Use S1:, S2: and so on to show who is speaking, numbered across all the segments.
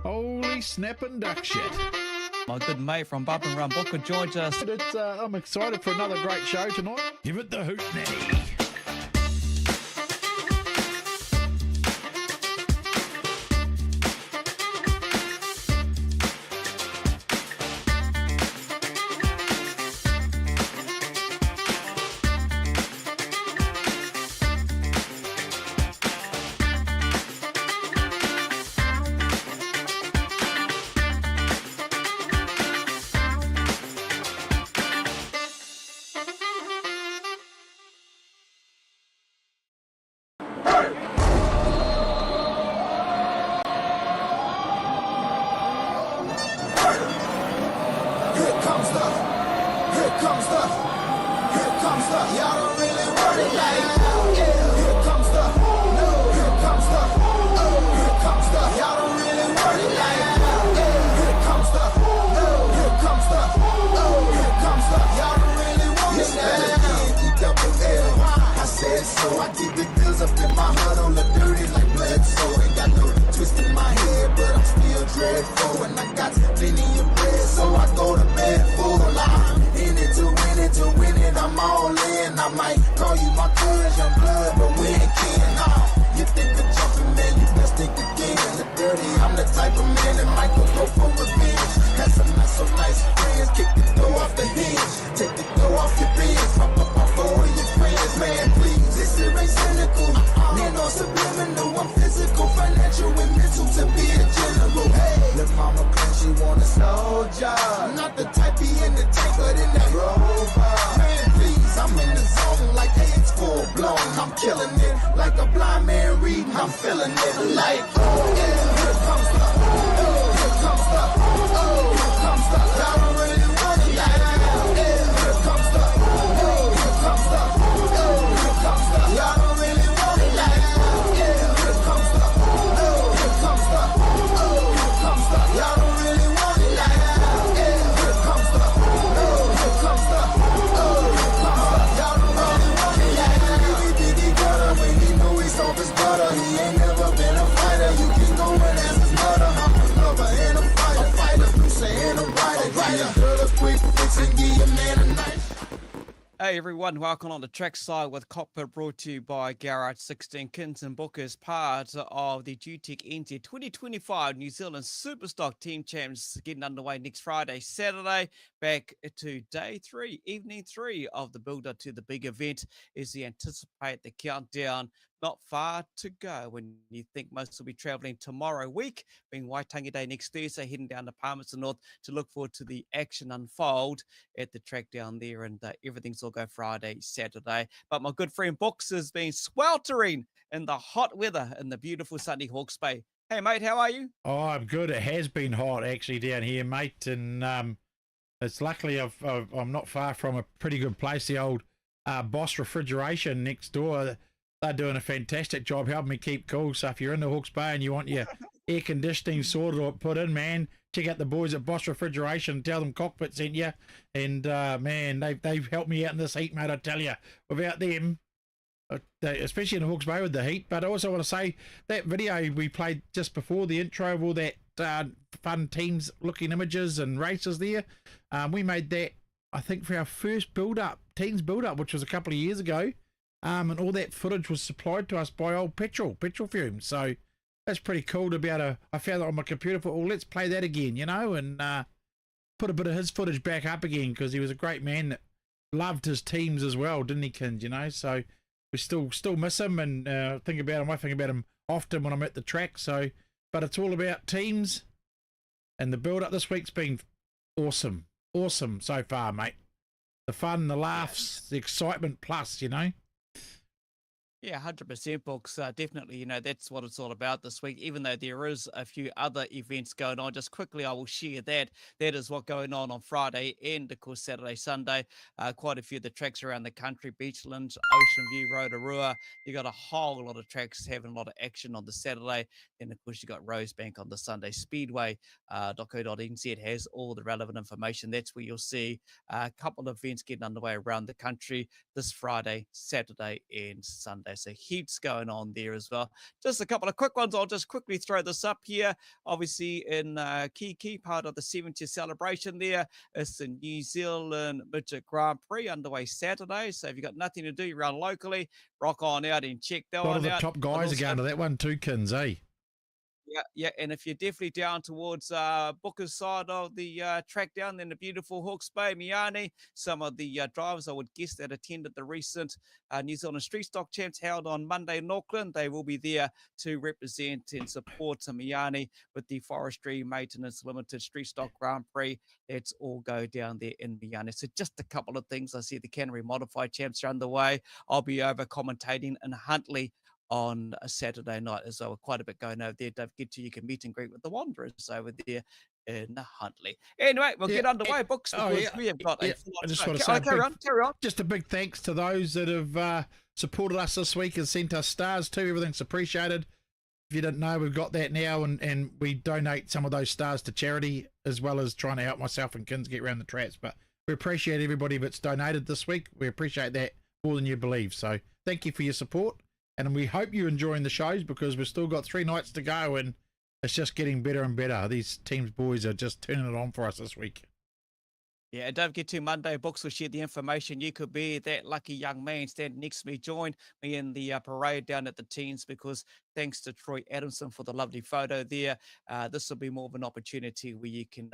S1: Holy snapping duck shit.
S2: My good mate from Bump and Run Booker joins us.
S1: I'm excited for another great show tonight. Give it the hoot now.
S2: Hey everyone, welcome on the Trackside with Kokpit, brought to you by GARAGE16. Kinser is part of the GTEC Enzed 2025 New Zealand Superstock Team Champs getting underway next Friday, Saturday, back to day 3, evening 3 of the build-up to the big event as we anticipate the countdown. Not far to go when you think most will be travelling tomorrow week, being Waitangi Day next Thursday, heading down to Palmerston North to look forward to the action unfold at the track down there, and everything's all go Friday, Saturday. But my good friend Books has been sweltering in the hot weather in the beautiful sunny Hawke's Bay. Hey mate, how are you?
S1: Oh, I'm good. It has been hot actually down here, mate, and it's luckily I'm not far from a pretty good place, the old Boss Refrigeration next door. They're doing a fantastic job helping me keep cool. So if you're in the Hawke's Bay and you want your air conditioning sorted or put in, man, check out the boys at Boss Refrigeration. Tell them Kokpit sent you. And, man, they've helped me out in this heat, mate, I tell you. Without them, especially in the Hawke's Bay with the heat. But I also want to say that video we played just before the intro of all that fun teams-looking images and races there, we made that, I think, for our first teams build-up, which was a couple of years ago. And all that footage was supplied to us by old petrol fumes. So that's pretty cool to be able to, I found that on my computer, for, well, let's play that again, you know, and put a bit of his footage back up again, because he was a great man that loved his teams as well, didn't he, Kins, you know? So we still miss him, and I think about him often when I'm at the track. So, but it's all about teams, and the build-up this week's been awesome so far, mate. The fun, the laughs, the excitement plus, you know.
S2: Yeah, 100%, Books. Definitely, you know, that's what it's all about this week, even though there is a few other events going on. Just quickly, I will share that. That is what's going on Friday and, of course, Saturday, Sunday. Quite a few of the tracks around the country, Beachlands, Ocean View, Rotorua. You got a whole lot of tracks having a lot of action on the Saturday. Then, of course, you got Rosebank on the Sunday. Speedway.co.nz has all the relevant information. That's where you'll see a couple of events getting underway around the country this Friday, Saturday, and Sunday. Saturday. So heaps going on there as well. Just a couple of quick ones. I'll just quickly throw this up here. Obviously, in key part of the 70th celebration there, it's the New Zealand Midget Grand Prix underway Saturday. So if you've got nothing to do around locally, rock on out and check that
S1: A lot
S2: one
S1: of the
S2: out.
S1: top guys are going to that one too, Kins, eh?
S2: Yeah, and if you're definitely down towards Booker's side of the track down in the beautiful Hawke's Bay, Miani, some of the drivers I would guess that attended the recent New Zealand Street Stock Champs held on Monday in Auckland, they will be there to represent and support Miani with the Forestry Maintenance Limited Street Stock Grand Prix. Let's all go down there in Miani. So just a couple of things. I see the Canterbury Modified Champs are underway. I'll be over commentating in Huntly on a Saturday night as well. Quite a bit going over there. Don't forget you can meet and greet with the Wanderers over there in Huntly. Anyway, we'll get underway, books, because we have got a
S1: I just want to say
S2: carry on.
S1: Just a big thanks to those that have supported us this week and sent us stars too. Everything's appreciated. If you didn't know, we've got that now, and we donate some of those stars to charity, as well as trying to help myself and Kins get around the traps. But we appreciate everybody that's donated this week. We appreciate that more than you believe. So thank you for your support. And we hope you're enjoying the shows, because we've still got 3 nights to go and it's just getting better and better. These teams boys are just turning it on for us this week.
S2: Yeah, don't forget to Monday books will share the information. You could be that lucky young man standing next to me. Join me in the parade down at the teens, because thanks to Troy Adamson for the lovely photo there. This will be more of an opportunity where you can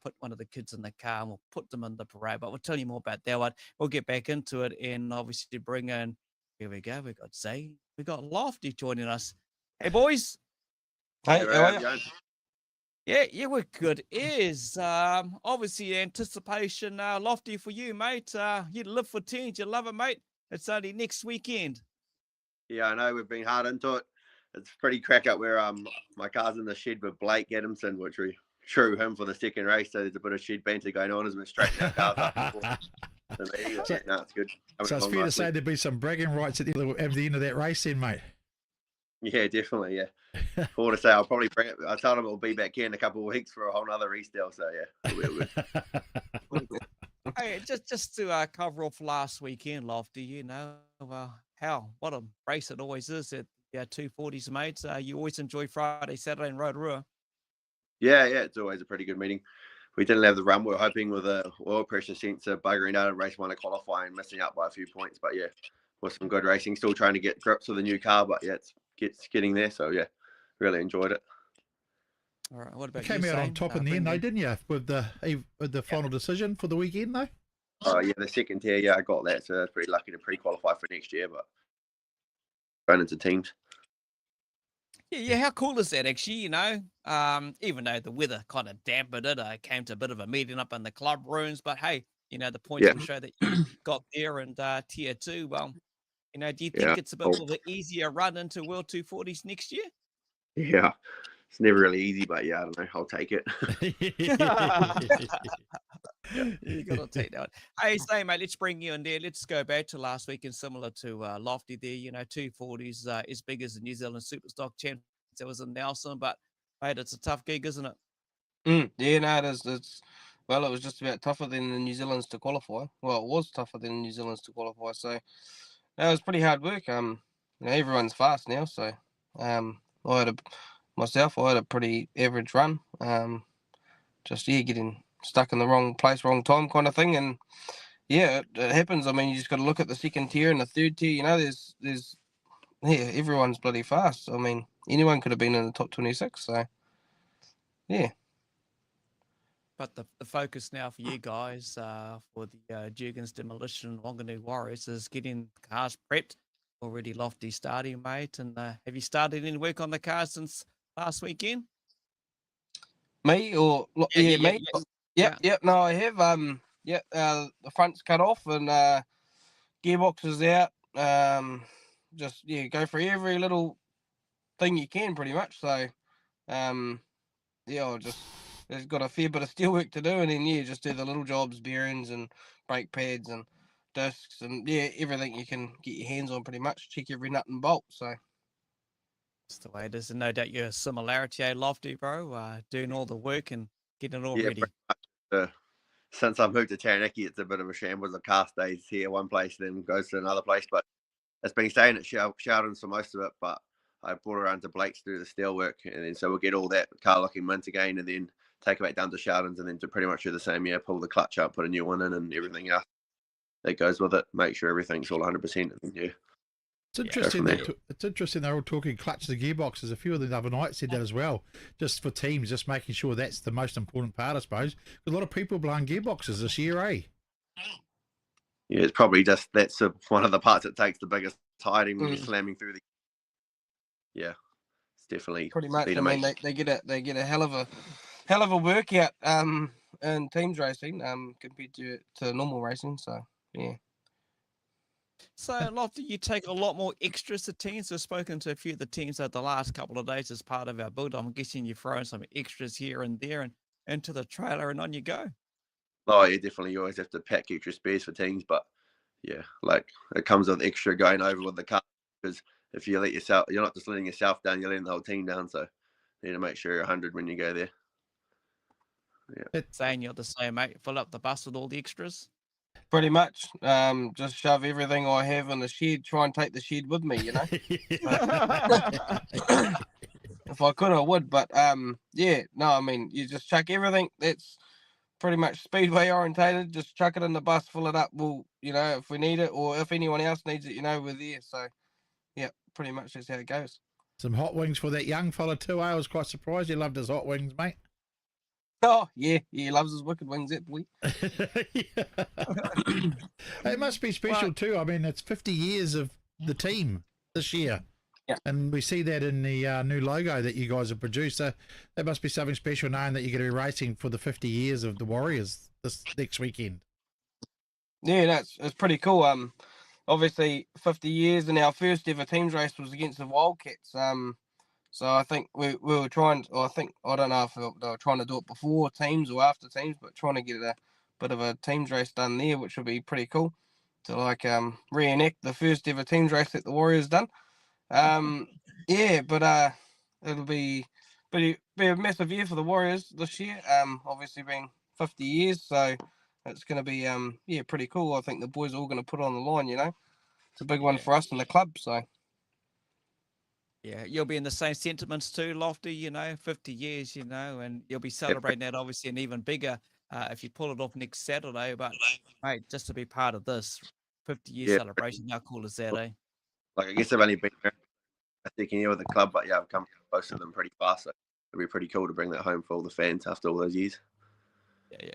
S2: put one of the kids in the car and we'll put them in the parade. But we'll tell you more about that one. We'll get back into it and obviously bring in. Here we go. We've got Zane. We've got Lofty joining us. Hey, boys.
S3: Hey, how are you?
S2: Yeah, we're good. Is obviously anticipation Lofty for you, mate. You live for teens. You love it, mate. It's only next weekend.
S3: Yeah, I know. We've been hard into it. It's pretty crack up where my car's in the shed with Blake Adamson, which we threw him for the second race. So there's a bit of shed banter going on as we're straightening our cars up before. No, it's good.
S1: So it's fair to say there'd be some bragging rights at the end of that race then, mate.
S3: Yeah, definitely, yeah. For to say, I'll probably bring it. I told him it'll be back here in a couple of weeks for a whole nother resale, so yeah.
S2: Hey, just to cover off last weekend, Lofty, what a race it always is at 240s, mates. You always enjoy Friday, Saturday in Rotorua.
S3: Yeah, it's always a pretty good meeting. We didn't have the run. We were hoping with a oil pressure sensor buggering out in race 1 to qualify and missing out by a few points. But yeah, with some good racing, still trying to get grips with the new car. But yeah, it's getting there. So yeah, really enjoyed it.
S2: All right, what about
S1: you? Came out on top in the end, though, didn't you? With the final decision for the weekend, though.
S3: Oh yeah, the second tier. Yeah, I got that. So I was pretty lucky to pre-qualify for next year. But run into teams.
S2: Yeah, how cool is that, actually, even though the weather kind of dampened it, I came to a bit of a meeting up in the club rooms, but hey, the points will show that you got there and tier 2. Well, do you think it's a bit of an easier run into World 240s next year?
S3: Yeah, it's never really easy, but yeah, I don't know, I'll take it.
S2: You got to take that one. Hey, Zane, mate, let's bring you in there. Let's go back to last week, and similar to Lofty there, 240s as big as the New Zealand Superstock Champs that was in Nelson, but mate, it's a tough gig, isn't it?
S4: Yeah, no, it is. Well, it was just about tougher than the New Zealanders to qualify. Well, it was tougher than the New Zealanders to qualify, so it was pretty hard work. Everyone's fast now, so I had a pretty average run. Getting stuck in the wrong place, wrong time kind of thing. And yeah, it happens. I mean, you just got to look at the second tier and the third tier. Everyone's bloody fast. I mean, anyone could have been in the top 26. So yeah.
S2: But the focus now for you guys for the Jurgens Demolition Wanganui Warriors is getting cars prepped. Already Lofty starting, mate. And have you started any work on the cars since last weekend?
S4: Me or me? Yeah. Yep. No, I have. The front's cut off and gearbox is out. Go for every little thing you can, pretty much. So, there's got a fair bit of steel work to do, and then just do the little jobs, bearings and brake pads and discs, and everything you can get your hands on, pretty much. Check every nut and bolt. So.
S2: That's the way it is. And no doubt your similarity, Lofty, bro, doing all the work and getting it all ready.
S3: Since I moved to Taranaki, it's a bit of a shambles. The car stays here one place, then goes to another place. But it's been staying at Sheldon's for most of it, but I brought around to Blake's to do the steel work, and then so we'll get all that car locking mint again, and then take it back down to Sheldon's, and then to pretty much do the same. Yeah, pull the clutch up, put a new one in, and everything else that goes with it. Make sure everything's all 100%. And then, yeah.
S1: It's interesting. It's interesting. They're all talking clutches and gearboxes. A few of the other night said that as well. Just for teams, just making sure that's the most important part, I suppose. A lot of people blowing gearboxes this year, eh?
S3: Yeah, it's probably just one of the parts that takes the biggest hiding when you're slamming through the. Yeah, it's definitely
S4: pretty much. I mean, they get a hell of a workout in teams racing compared to normal racing. So yeah.
S2: So, Lofty, you take a lot more extras to teams. We've spoken to a few of the teams over the last couple of days as part of our build. I'm guessing you're throwing some extras here and there and into the trailer, and on you go.
S3: Oh, yeah, definitely. You always have to pack extra spares for teams, but yeah, like it comes with extra going over with the car, because if you let yourself, you're not just letting yourself down, you're letting the whole team down. So you need to make sure you're 100 when you go there. Yeah.
S2: Saying you're the same, mate. Fill up the bus with all the extras.
S4: Pretty much. Just shove everything I have in the shed, try and take the shed with me, you know. If I could, I would. But yeah, no, I mean, you just chuck everything that's pretty much speedway orientated, just chuck it in the bus, fill it up. We'll, you know, if we need it or if anyone else needs it, you know, we're there. So yeah, pretty much that's how it goes.
S1: Some hot wings for that young fella too. I was quite surprised he loved his hot wings, mate.
S4: Oh yeah, he loves his wicked wings, that boy.
S1: It must be special too. I mean, it's 50 years of the team this year.
S4: Yeah.
S1: And we see that in the new logo that you guys have produced. So that must be something special, knowing that you're going to be racing for the 50 years of the Warriors this next weekend.
S4: Yeah, it's pretty cool. Obviously 50 years, and our first ever teams race was against the Wildcats. So I think we were trying. I don't know if they were trying to do it before teams or after teams, but trying to get a bit of a teams race done there, which would be pretty cool to like reenact the first ever teams race that the Warriors done. Yeah, but it'll be a massive year for the Warriors this year. Obviously being 50 years, so it's going to be yeah, pretty cool. I think the boys are all going to put on the line. You know, it's a big one for us in the club. So.
S2: Yeah, you'll be in the same sentiments too, Lofty, you know, 50 years, you know, and you'll be celebrating that obviously and even bigger if you pull it off next Saturday. But, mate, just to be part of this 50-year celebration, how cool is that, eh?
S3: Like, I guess I've only been a second year with the club, but yeah, I've come close to them pretty fast. So it'll be pretty cool to bring that home for all the fans after all those years.
S2: Yeah.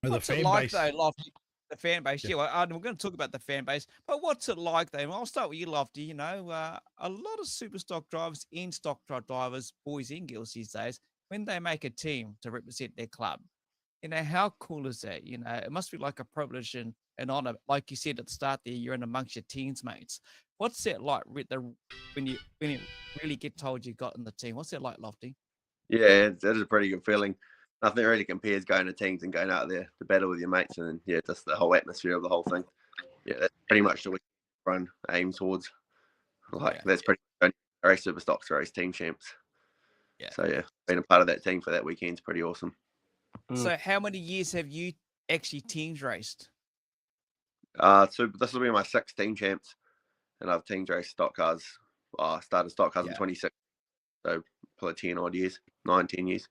S1: What's
S2: it like, though, Lofty? The fan base, yeah. Well, we're going to talk about the fan base, but what's it like, though? I'll start with you, Lofty. You know, a lot of Superstock drivers and stock truck drivers, boys and girls these days, when they make a team to represent their club, you know, how cool is that? You know, it must be like a privilege and an honor. Like you said at the start there, you're in amongst your teams mates. What's that like when you really get told you got in the team? What's that like, Lofty?
S3: Yeah, that is a pretty good feeling. Nothing really compares going to teams and going out there to battle with your mates, and then, yeah, just the whole atmosphere of the whole thing. Yeah, that's pretty much the way everyone aims towards. Like, that's pretty much race Superstocks to race team champs.
S2: Yeah.
S3: So yeah, being a part of that team for that weekend's pretty awesome.
S2: So how many years have you actually teams raced?
S3: So this will be my 6th team champs, and I've teams raced stock cars. I started stock cars in 26, so probably 10 odd years, 9-10 years.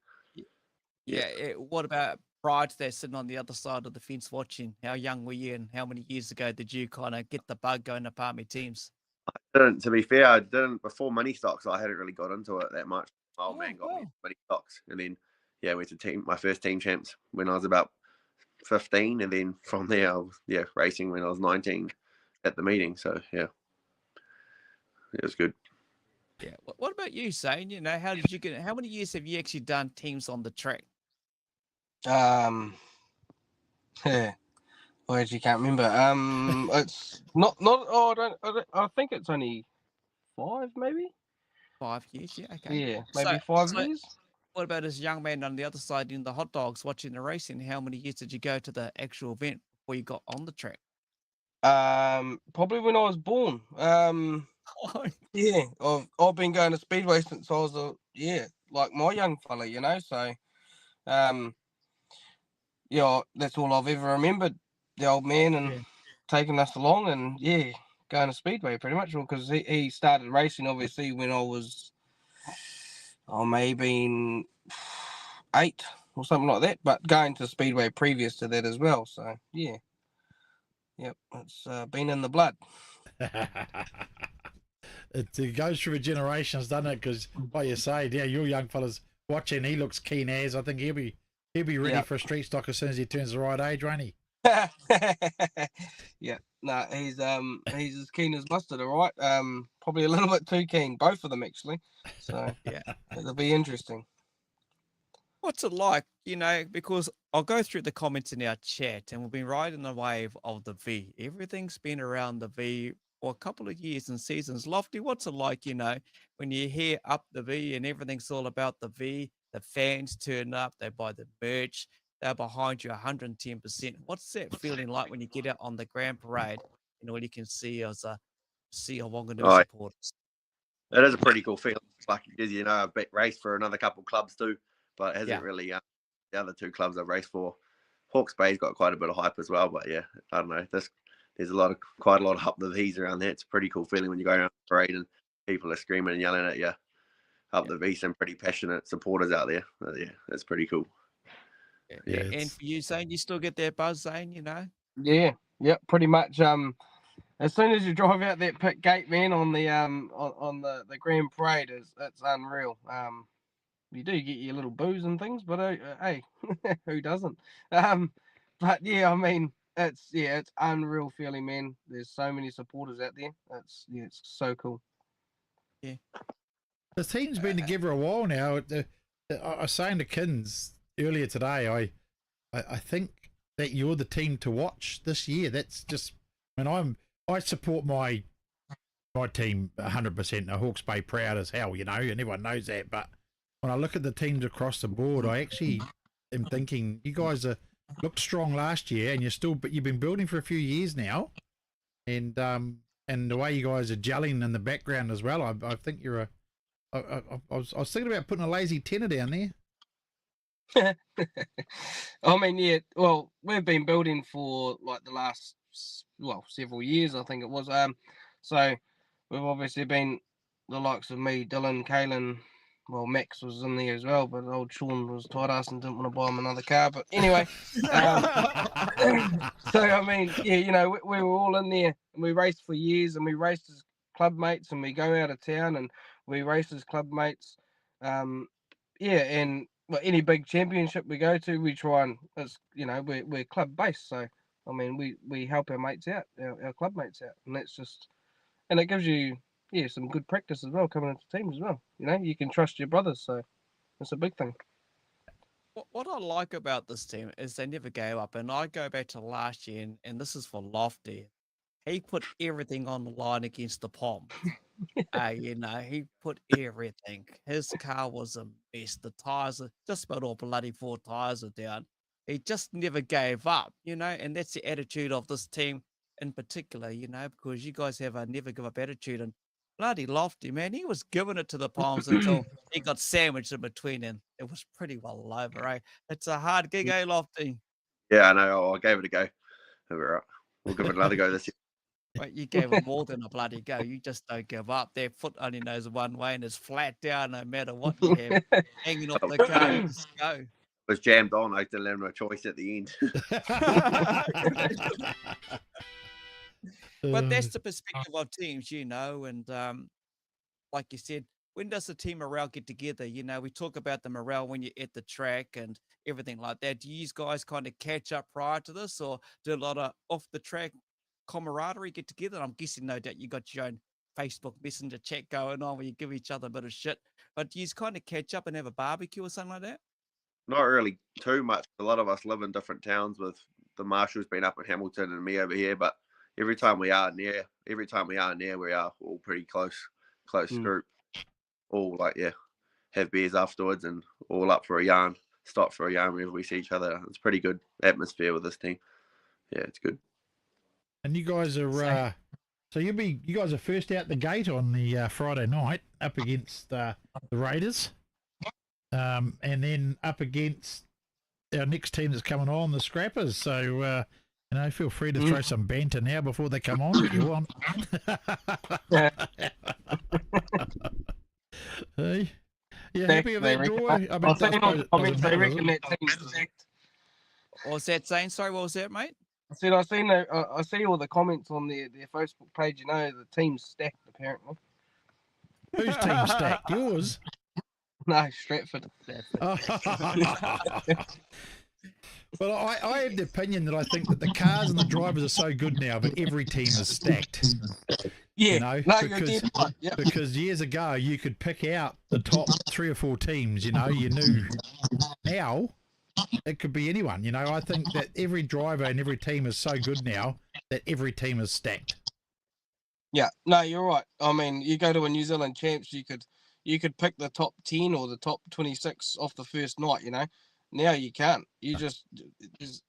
S2: Yeah. What about prior to that, sitting on the other side of the fence watching? How young were you, and how many years ago did you kind of get the bug going to Palmy teams?
S3: To be fair, I didn't before mini stocks. I hadn't really got into it that much. My old man got me mini stocks, and then went to my first team champs when I was about 15, and then from there I was racing when I was 19 at the meeting. So yeah, it was good.
S2: Yeah. What about you, Zane? You know, how did you get? How many years have you actually done teams on the track?
S4: Yeah. Well, you can't remember. It's not. Oh, I think it's only 5, maybe.
S2: 5 years. Yeah. Okay.
S4: Yeah, maybe 5 years.
S2: What about this young man on the other side in the hot dogs watching the racing? How many years did you go to the actual event before you got on the track?
S4: Probably when I was born. Yeah, I've been going to Speedway since I was like my young fella, you know. So, yeah, that's all I've ever remembered. The old man and taking us along, and yeah, going to Speedway pretty much, because he started racing obviously when I was, maybe 8 or something like that, but going to Speedway previous to that as well. So yeah, yep, it's been in the blood.
S1: It goes through the generations, doesn't it? Because like you say, yeah, your young fella's watching. He looks keen as. I think he'll be ready for a street stock as soon as he turns the right age, won't he?
S4: Yeah, no, he's as keen as mustard, all right. Probably a little bit too keen, both of them actually. So
S2: Yeah.
S4: it'll be interesting.
S2: What's it like, because I'll go through the comments in our chat and we've been riding the wave of the V. Everything's been around the V for a couple of years and seasons. Lofty, what's it like, when you hear up the V and everything's all about the V, the fans turn up, they buy the merch, they're behind you 110%. What's that feeling like when you get out on the grand parade and all you can see is a sea of Wanganui supporters?
S3: It is a pretty cool feeling. Like, as you know, I've raced for another couple of clubs too, but it hasn't really. The other 2 clubs I've raced for, Hawke's Bay's got quite a bit of hype as well. But yeah, I don't know. There's quite a lot of up the V's around there. It's a pretty cool feeling when you go around the parade and people are screaming and yelling at you up the V. Some pretty passionate supporters out there. But yeah, it's pretty cool.
S2: Yeah. And for you, Zane, you still get that buzz, Zane?
S4: Yeah, pretty much. As soon as you drive out that pit gate, man, on the on the grand parade, it's unreal. You do get your little boos and things, but hey, who doesn't? But yeah, I mean, it's unreal feeling, man. There's so many supporters out there. It's so cool.
S2: Yeah.
S1: The team's been together a while now. I was saying to Kins earlier today, I think that you're the team to watch this year. That's just, I support my team 100%. Hawke's Bay proud as hell, and everyone knows that. But when I look at the teams across the board, I actually am thinking you guys looked strong last year, and you've been building for a few years now, and the way you guys are gelling in the background as well. I think you're I was thinking about putting a lazy tenner down there.
S4: I mean, yeah. Well, we've been building for like the last several years, I think it was. So we've obviously been the likes of me, Dylan, Kalen. Well, Max was in there as well, but old Sean was tight ass and didn't want to buy him another car. But anyway, so I mean, yeah, we were all in there and we raced for years, and we raced as club mates, and we go out of town and we race as club mates. And any big championship we go to, we try and we're club based, so I mean we help our mates out, our club mates out, and it gives you some good practice as well coming into teams as well. You can trust your brothers, so it's a big thing.
S2: What I like about this team is they never gave up, and I go back to last year, and this is for Lofty. He put everything on the line against the Palm. He put everything. His car was a mess. The tires are just about all bloody 4 tires are down. He just never gave up, and that's the attitude of this team in particular, because you guys have a never give up attitude. And bloody Lofty, man, he was giving it to the Palms until he got sandwiched in between, and it was pretty well over, eh? It's a hard gig, eh, Lofty?
S3: Yeah, I know. I gave it a go. We'll give it another go this year.
S2: Right, you gave it more than a bloody go. You just don't give up. Their foot only knows one way, and it's flat down no matter what you have hanging off the car. You just go.
S3: It was jammed on. I didn't have no choice at the end.
S2: But that's the perspective of teams, and like you said, when does the team morale get together? We talk about the morale when you're at the track and everything like that. Do you guys kind of catch up prior to this, or do a lot of off the track camaraderie get together? I'm guessing no doubt you got your own Facebook Messenger chat going on where you give each other a bit of shit, but do you kind of catch up and have a barbecue or something like that?
S3: Not really too much. A lot of us live in different towns, with the Marshals being up in Hamilton and me over here, but every time we are near, we are all pretty close group. All have beers afterwards and all up for a yarn, stop for a yarn whenever we see each other. It's pretty good atmosphere with this team. Yeah, it's good. And
S1: you guys are so you guys are first out the gate on the Friday night up against the Raiders, and then up against our next team that's coming on, the Scrappers. So You know, feel free to throw some banter now before they come on if you want.
S4: Yeah.
S1: Hey, you happy with that draw? I mean,
S4: I'll say in all the comments they reckon
S1: that
S4: that team's stacked.
S2: What was that, Zane? Sorry, what was that, mate?
S4: I said I see all the comments on their Facebook page. You know, the team's stacked apparently.
S1: whose team stacked? Yours?
S4: No, Stratford.
S1: Well, I have the opinion that I think that the cars and the drivers are so good now, but every team is stacked.
S4: Yeah,
S1: You know,
S4: no, you're dead right. Yep.
S1: because years ago you could pick out the top 3 or 4 teams. You know, you knew. Now it could be anyone. You know, I think that every driver and every team is so good now that every team is stacked.
S4: Yeah, no, you're right. I mean, you go to a New Zealand champs, you could pick the top 10 or the top 26 off the first night. You know, now you can't. You just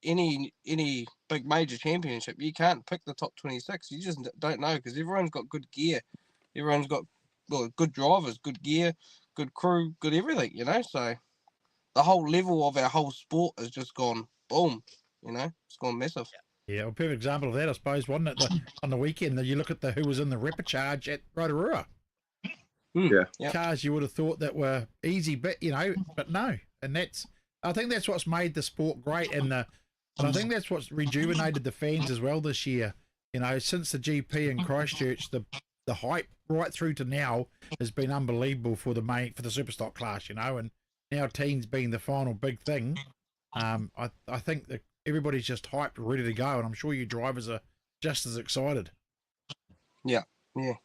S4: any big major championship, you can't pick the top 26. You just don't know because everyone's got good gear. Everyone's got good drivers, good gear, good crew, good everything. You know, so the whole level of our whole sport has just gone boom. You know, it's gone massive.
S1: Yeah, a perfect example of that, I suppose, wasn't it? On the weekend, you look at who was in the repechage at Rotorua.
S3: Yeah.
S4: Yep.
S1: Cars you would have thought that were easy, but but no. And I think that's what's made the sport great, and I think that's what's rejuvenated the fans as well this year. You know, since the GP in Christchurch, the hype right through to now has been unbelievable for the Superstock class. You know, and now teens being the final big thing. I think that everybody's just hyped, ready to go, and I'm sure you drivers are just as excited.
S4: Yeah,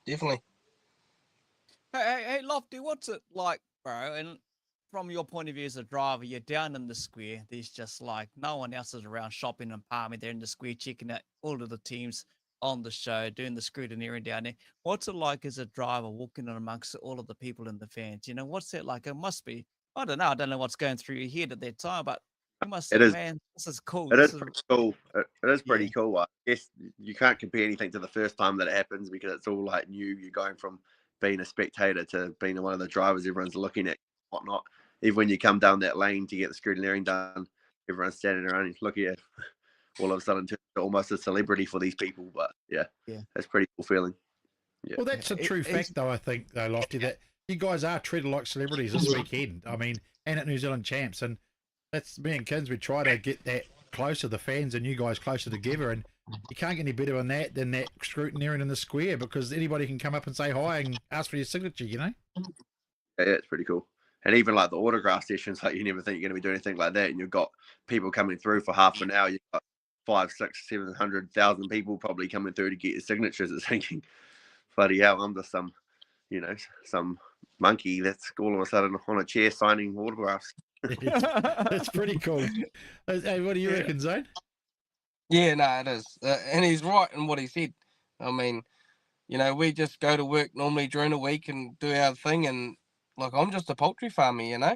S4: definitely.
S2: Hey, Lofty, what's it like, bro? And from your point of view as a driver, you're down in the square. There's just like no one else is around shopping and palming. They're in the square checking out all of the teams on the show, doing the scrutineering down there. What's it like as a driver walking in amongst all of the people and the fans? You know, what's that like? It must be, I don't know. I don't know what's going through your head at that time, but you must say, man, this is cool.
S3: It
S2: This
S3: is pretty cool. It is pretty cool. I guess you can't compare anything to the first time that it happens because it's all like new. You're going from being a spectator to being one of the drivers everyone's looking at, whatnot. Even when you come down that lane to get the scrutineering done, everyone's standing around and look at all of a sudden to almost a celebrity for these people. But yeah, that's a pretty cool feeling. Yeah.
S1: Well, that's a true fact, though, I think, though, Lofty, that you guys are treated like celebrities this weekend. I mean, and at New Zealand Champs. And that's me and Kins, we try to get that closer, the fans and you guys closer together. And you can't get any better than that scrutineering in the square, because anybody can come up and say hi and ask for your signature, you know?
S3: Yeah, it's pretty cool. And even like the autograph sessions, like you never think you're going to be doing anything like that. And you've got people coming through for half an hour. You've got 500, 600, 700,000 people probably coming through to get your signatures. It's thinking, bloody hell, I'm just some monkey that's all of a sudden on a chair signing autographs.
S1: It's pretty cool. Hey, what do you reckon, Zane?
S4: Yeah, no, it is. And he's right in what he said. I mean, you know, we just go to work normally during the week and do our thing. And like, I'm just a poultry farmer, you know.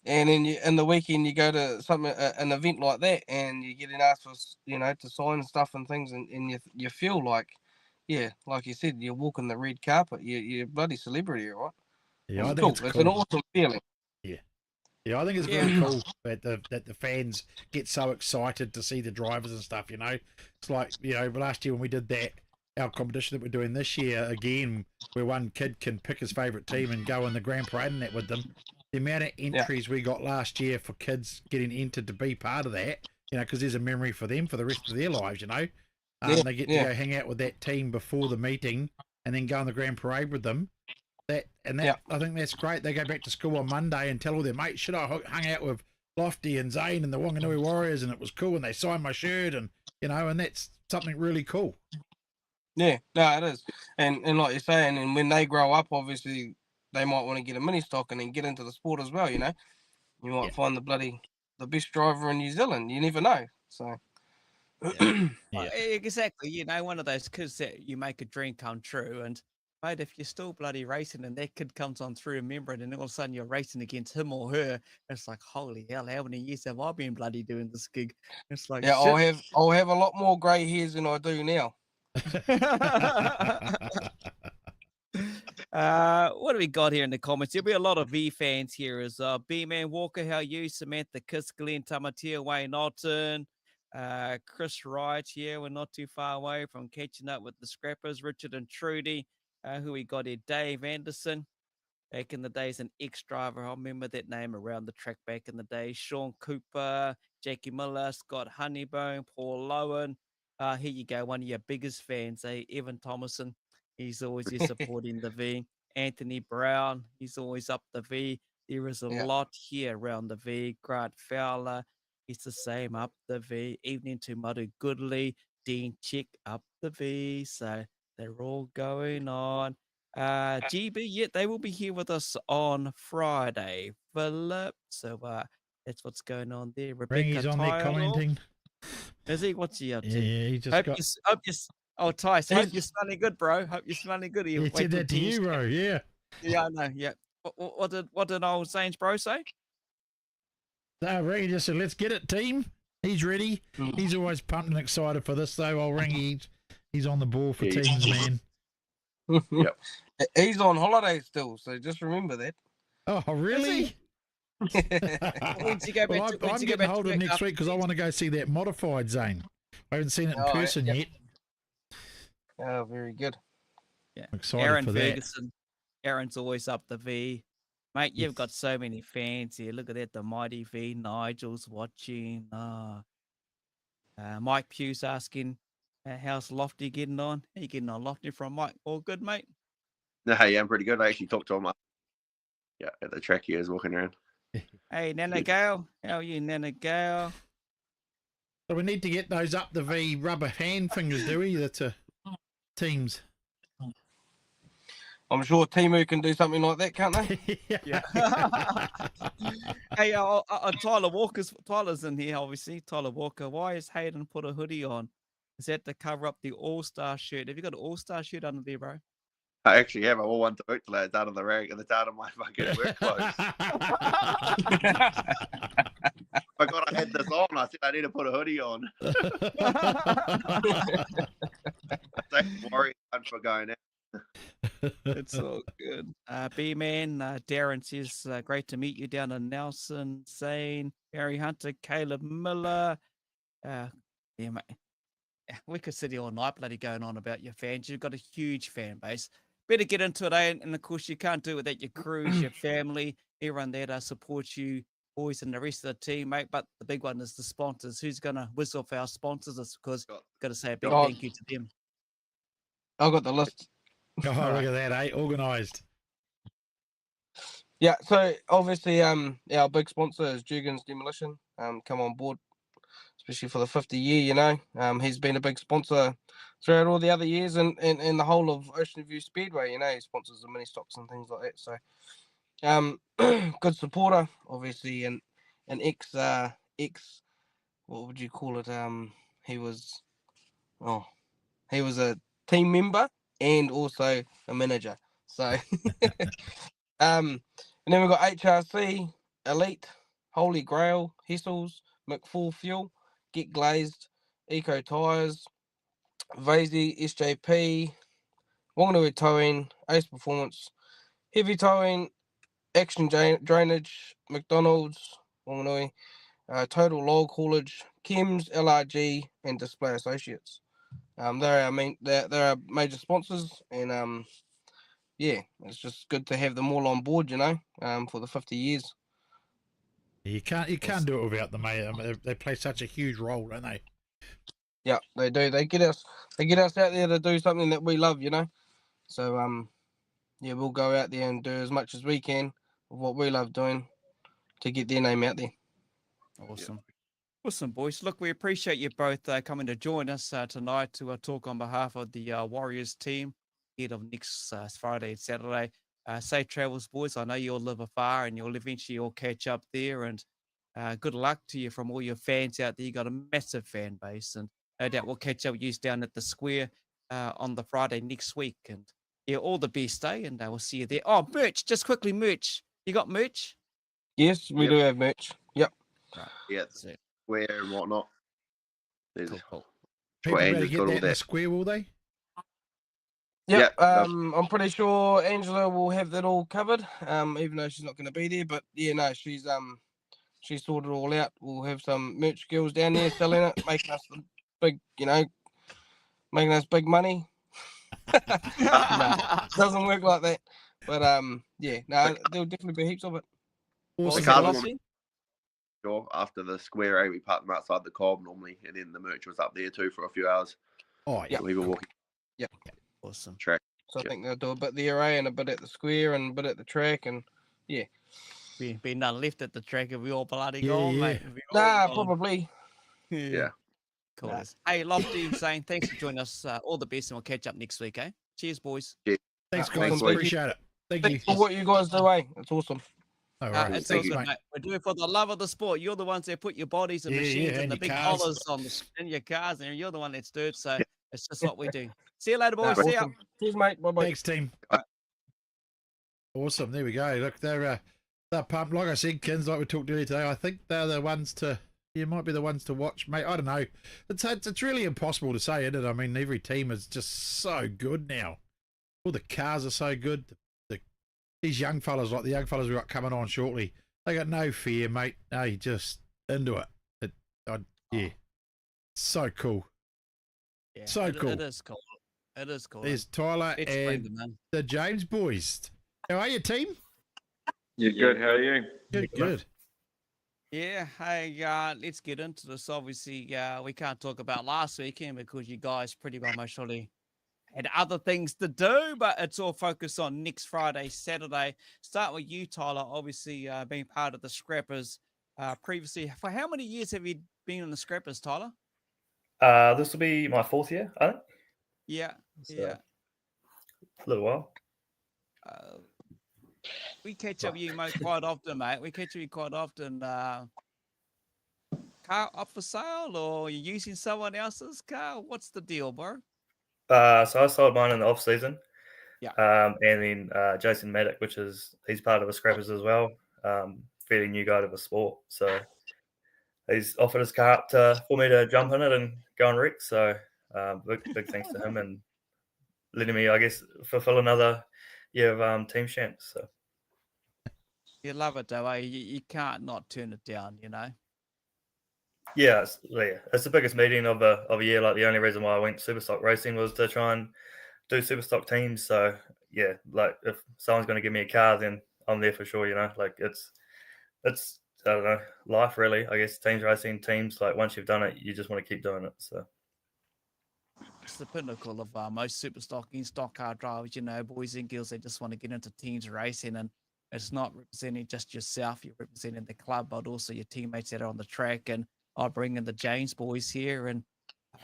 S4: And then in the weekend, you go to an event like that, and you're getting asked for, you know, to sign stuff and things, and you feel like, yeah, like you said, you're walking the red carpet. You're a bloody celebrity, right?
S1: Yeah,
S4: it's
S1: I think
S4: cool.
S1: it's
S4: It's
S1: cool.
S4: an awesome feeling.
S1: Yeah, I think it's very cool that the fans get so excited to see the drivers and stuff, you know. It's like, you know, last year when we did that, our competition that we're doing this year, again, where one kid can pick his favourite team and go in the grand parade and that with them, the amount of entries we got last year for kids getting entered to be part of that, you know, because there's a memory for them for the rest of their lives, you know. They get to go hang out with that team before the meeting and then go on the grand parade with them. I think that's great. They go back to school on Monday and tell all their mates, "Should I hung out with Lofty and Zane and the Wanganui Warriors, and it was cool, and they signed my shirt," and you know, and that's something really cool.
S4: Yeah, no, it is. And like you're saying, and when they grow up, obviously they might want to get a mini stock and then get into the sport as well. You know, you might find the best driver in New Zealand. You never know. So
S2: exactly. You know, one of those kids that you make a dream come true. And mate, if you're still bloody racing and that kid comes on through, remember it, and all of a sudden you're racing against him or her, it's like, holy hell, how many years have I been bloody doing this gig? It's like,
S4: I'll have a lot more grey hairs than I do now.
S2: What do we got here in the comments? There'll be a lot of V fans here as B-Man Walker, how are you? Samantha Kiss, Glenn Tamatia, Wayne Otten, Chris Wright here. We're not too far away from catching up with the Scrappers. Richard and Trudy, who we got here. Dave Anderson. Back in the days, an ex-driver. I remember that name around the track back in the day. Sean Cooper, Jackie Miller, Scott Honeybone, Paul Lowen. Here you go, one of your biggest fans, Evan Thomason. He's always here supporting the V. Anthony Brown, he's always up the V. There is a lot here around the V. Grant Fowler, he's the same, up the V. Evening to Madu Goodley, Dean Chick, up the V. So they're all going on. GB, they will be here with us on Friday, Philip. So that's what's going on there. Rebecca
S1: on there commenting.
S2: Is he? What's he up to?
S1: Yeah, he just
S2: oh, Tice, hope you're smelling good, bro. Hope you're smelling good.
S1: He said that to you, bro. Yeah.
S2: Yeah, I know. Yeah. What did old Zane's bro say?
S1: No, Ringy just said, let's get it, team. He's ready. He's always pumped and excited for this, though. Old Ringy, he's on the ball for teams, man.
S4: Yep. He's on holiday still, so just remember that.
S1: Oh, really?
S2: When's he go back
S1: I'm getting hold of next week because I want to go see that modified Zane. I haven't seen it in person yet.
S4: Oh, very good.
S2: Yeah.
S1: I'm excited
S2: Aaron
S1: for
S2: Ferguson. Aaron's always up the V. Mate, you've got so many fans here. Look at that, the mighty V. Nigel's watching. Mike Pugh's asking, how's Lofty getting on? How you getting on, Lofty, from Mike? All good, mate?
S3: No, yeah, I'm pretty good. I actually talked to him. At the track he was walking around.
S2: Hey, Nana Gale. How are you, Nana Gale?
S1: So we need to get those up the V rubber hand fingers, do we? That's teams.
S4: I'm sure Timu can do something like that, can't they?
S2: Yeah. Hey, Tyler's in here, obviously. Tyler Walker. Why has Hayden put a hoodie on? Is that to cover up the All-Star shirt? Have you got an All-Star shirt under there, bro?
S3: I actually have. I wore one to work today. It's out of the rag and it's out of my fucking work clothes. I forgot I had this on. I said I need to put a hoodie on. Don't worry, I'm for going out.
S2: It's all good. B-Man, Darren says, great to meet you down in Nelson. Zane, Barry Hunter, Caleb Miller. Yeah, mate. We could sit here all night bloody going on about your fans. You've got a huge fan base. Better get into it, eh? And of course, you can't do it without your crews, your family, everyone there to support you, boys, and the rest of the team, mate. But the big one is the sponsors. Who's going to whiz off our sponsors? It's because I've got to say a big thank you to them.
S4: I've got the list.
S1: Oh, look at that, eh? Organised.
S4: Yeah, so obviously our big sponsor is Jurgens Demolition. Come on board, especially for the 50 year, you know. He's been a big sponsor throughout all the other years and the whole of Ocean View Speedway, you know. He sponsors the mini stocks and things like that. So good supporter, obviously, and an ex what would you call it? He was a team member and also a manager. So and then we've got HRC, Elite, Holy Grail, Hessels, McFull Fuel, Get Glazed, Eco Tires, Vasey, SJP, Wanganui Towing, Ace Performance, Heavy Towing, Action Drainage, McDonald's, Wanganui, Total Log Haulage, Chems, LRG, and Display Associates. They're our major sponsors, and yeah, it's just good to have them all on board, you know, for the 50 years.
S1: You can't do it without them, mate. I mean, they play such a huge role, don't they?
S4: Yeah, they do. They get us out there to do something that we love, you know. So yeah, we'll go out there and do as much as we can of what we love doing to get their name out there.
S2: Awesome. Awesome, boys. Look, we appreciate you both coming to join us tonight to talk on behalf of the Warriors team ahead of next Friday and Saturday. Safe travels, boys. I know you'll live afar and you'll eventually all catch up there. And good luck to you from all your fans out there. You got a massive fan base, and no doubt we'll catch up with you down at the square on the Friday next week. And yeah, all the best, eh? And we'll see you there. Oh, merch! Just quickly, merch. You got merch?
S4: Yes, we do have merch. Yep.
S2: Right.
S3: Yeah, square and whatnot.
S2: Cool.
S1: People better get that in the square, will they?
S4: Yep. I'm pretty sure Angela will have that all covered, even though she's not going to be there. But yeah, no, she's she sorted it all out. We'll have some merch girls down there selling it, making us the big, making us big money. No, doesn't work like that. But there'll definitely be heaps of it.
S1: Awesome.
S3: cars
S2: Well,
S3: were sure after the square, we parked them outside the cob normally, and then the merch was up there too for a few hours.
S1: Oh, yeah.
S3: So we were walking
S2: awesome.
S3: track.
S4: So I think they'll do a bit there, and a bit at the square, and a bit at the track, and
S2: Be none left at the track if we all bloody
S1: Yeah,
S2: gone,
S1: yeah.
S2: mate. If we all gone.
S4: probably.
S3: Yeah.
S2: Cool.
S4: Nah.
S2: Hey, Lofty, Zane, thanks for joining us. All the best, and we'll catch up next week, eh? Cheers, boys.
S1: Thanks,
S4: Awesome.
S1: guys.
S3: Thank you.
S1: Appreciate it. Thank you.
S4: Thanks for what you guys do, eh? It's awesome.
S1: All right.
S2: It's
S3: Thank
S2: all
S3: you,
S2: good, mate. We do it for the love of the sport. You're the ones that put your bodies and
S1: Yeah,
S2: machines
S1: yeah,
S2: and the
S1: and
S2: big
S1: your cars.
S2: collars in your cars, and you're the one that's do it. So it's just what we do. See you later, boys.
S4: Nah,
S2: See ya.
S4: awesome. Cheers, mate. Bye-bye.
S1: Thanks, team. Awesome. There we go. Look, they're pumped. Like I said, Kins, like we talked earlier today, I think they're the ones might be the ones to watch, mate. I don't know. It's really impossible to say, isn't it? I mean, every team is just so good now. All the cars are so good. These young fellas, like the young fellas we've got coming on shortly, they got no fear, mate. They just into it. Yeah. So cool.
S2: Yeah,
S1: So cool.
S2: It is cool. It is cool.
S1: There's Tyler
S2: Let's bring
S1: and
S2: them in.
S1: the James boys. How are you, team?
S5: You're good. How are you?
S1: Good.
S2: Yeah, hey, let's get into this. Obviously, we can't talk about last weekend because you guys pretty much already had other things to do, but it's all focused on next Friday, Saturday. Start with you, Tyler. Obviously, being part of the Scrappers previously. For how many years have you been in the Scrappers, Tyler?
S6: This will be my 4th year, I think.
S2: Yeah,
S6: So,
S2: yeah.
S6: a little while.
S2: We catch up with you, mate, quite often, mate. We catch up with you quite often. Car up for sale, or you're using someone else's car? What's the deal, bro?
S6: So I sold mine in the off season.
S2: Yeah.
S6: And then Jason Maddock, he's part of the Scrappers as well. Fairly new guy to the sport. So he's offered his car up for me to jump in it and go and wreck. So big thanks to him and letting me, I guess, fulfill another year of team champs. So.
S2: You love it, though, eh? You can't not turn it down, you know?
S6: Yeah, it's the biggest meeting of a year. Like the only reason why I went Superstock racing was to try and do Superstock teams. So yeah, like if someone's going to give me a car, then I'm there for sure. You know, like it's I don't know, life really. I guess teams racing, teams, like once you've done it, you just want to keep doing it. So
S2: It's the pinnacle of most Superstock and stock car drivers. You know, boys and girls, they just want to get into teams racing, and it's not representing just yourself. You're representing the club, but also your teammates that are on the track. And I'll bring in the James boys here, and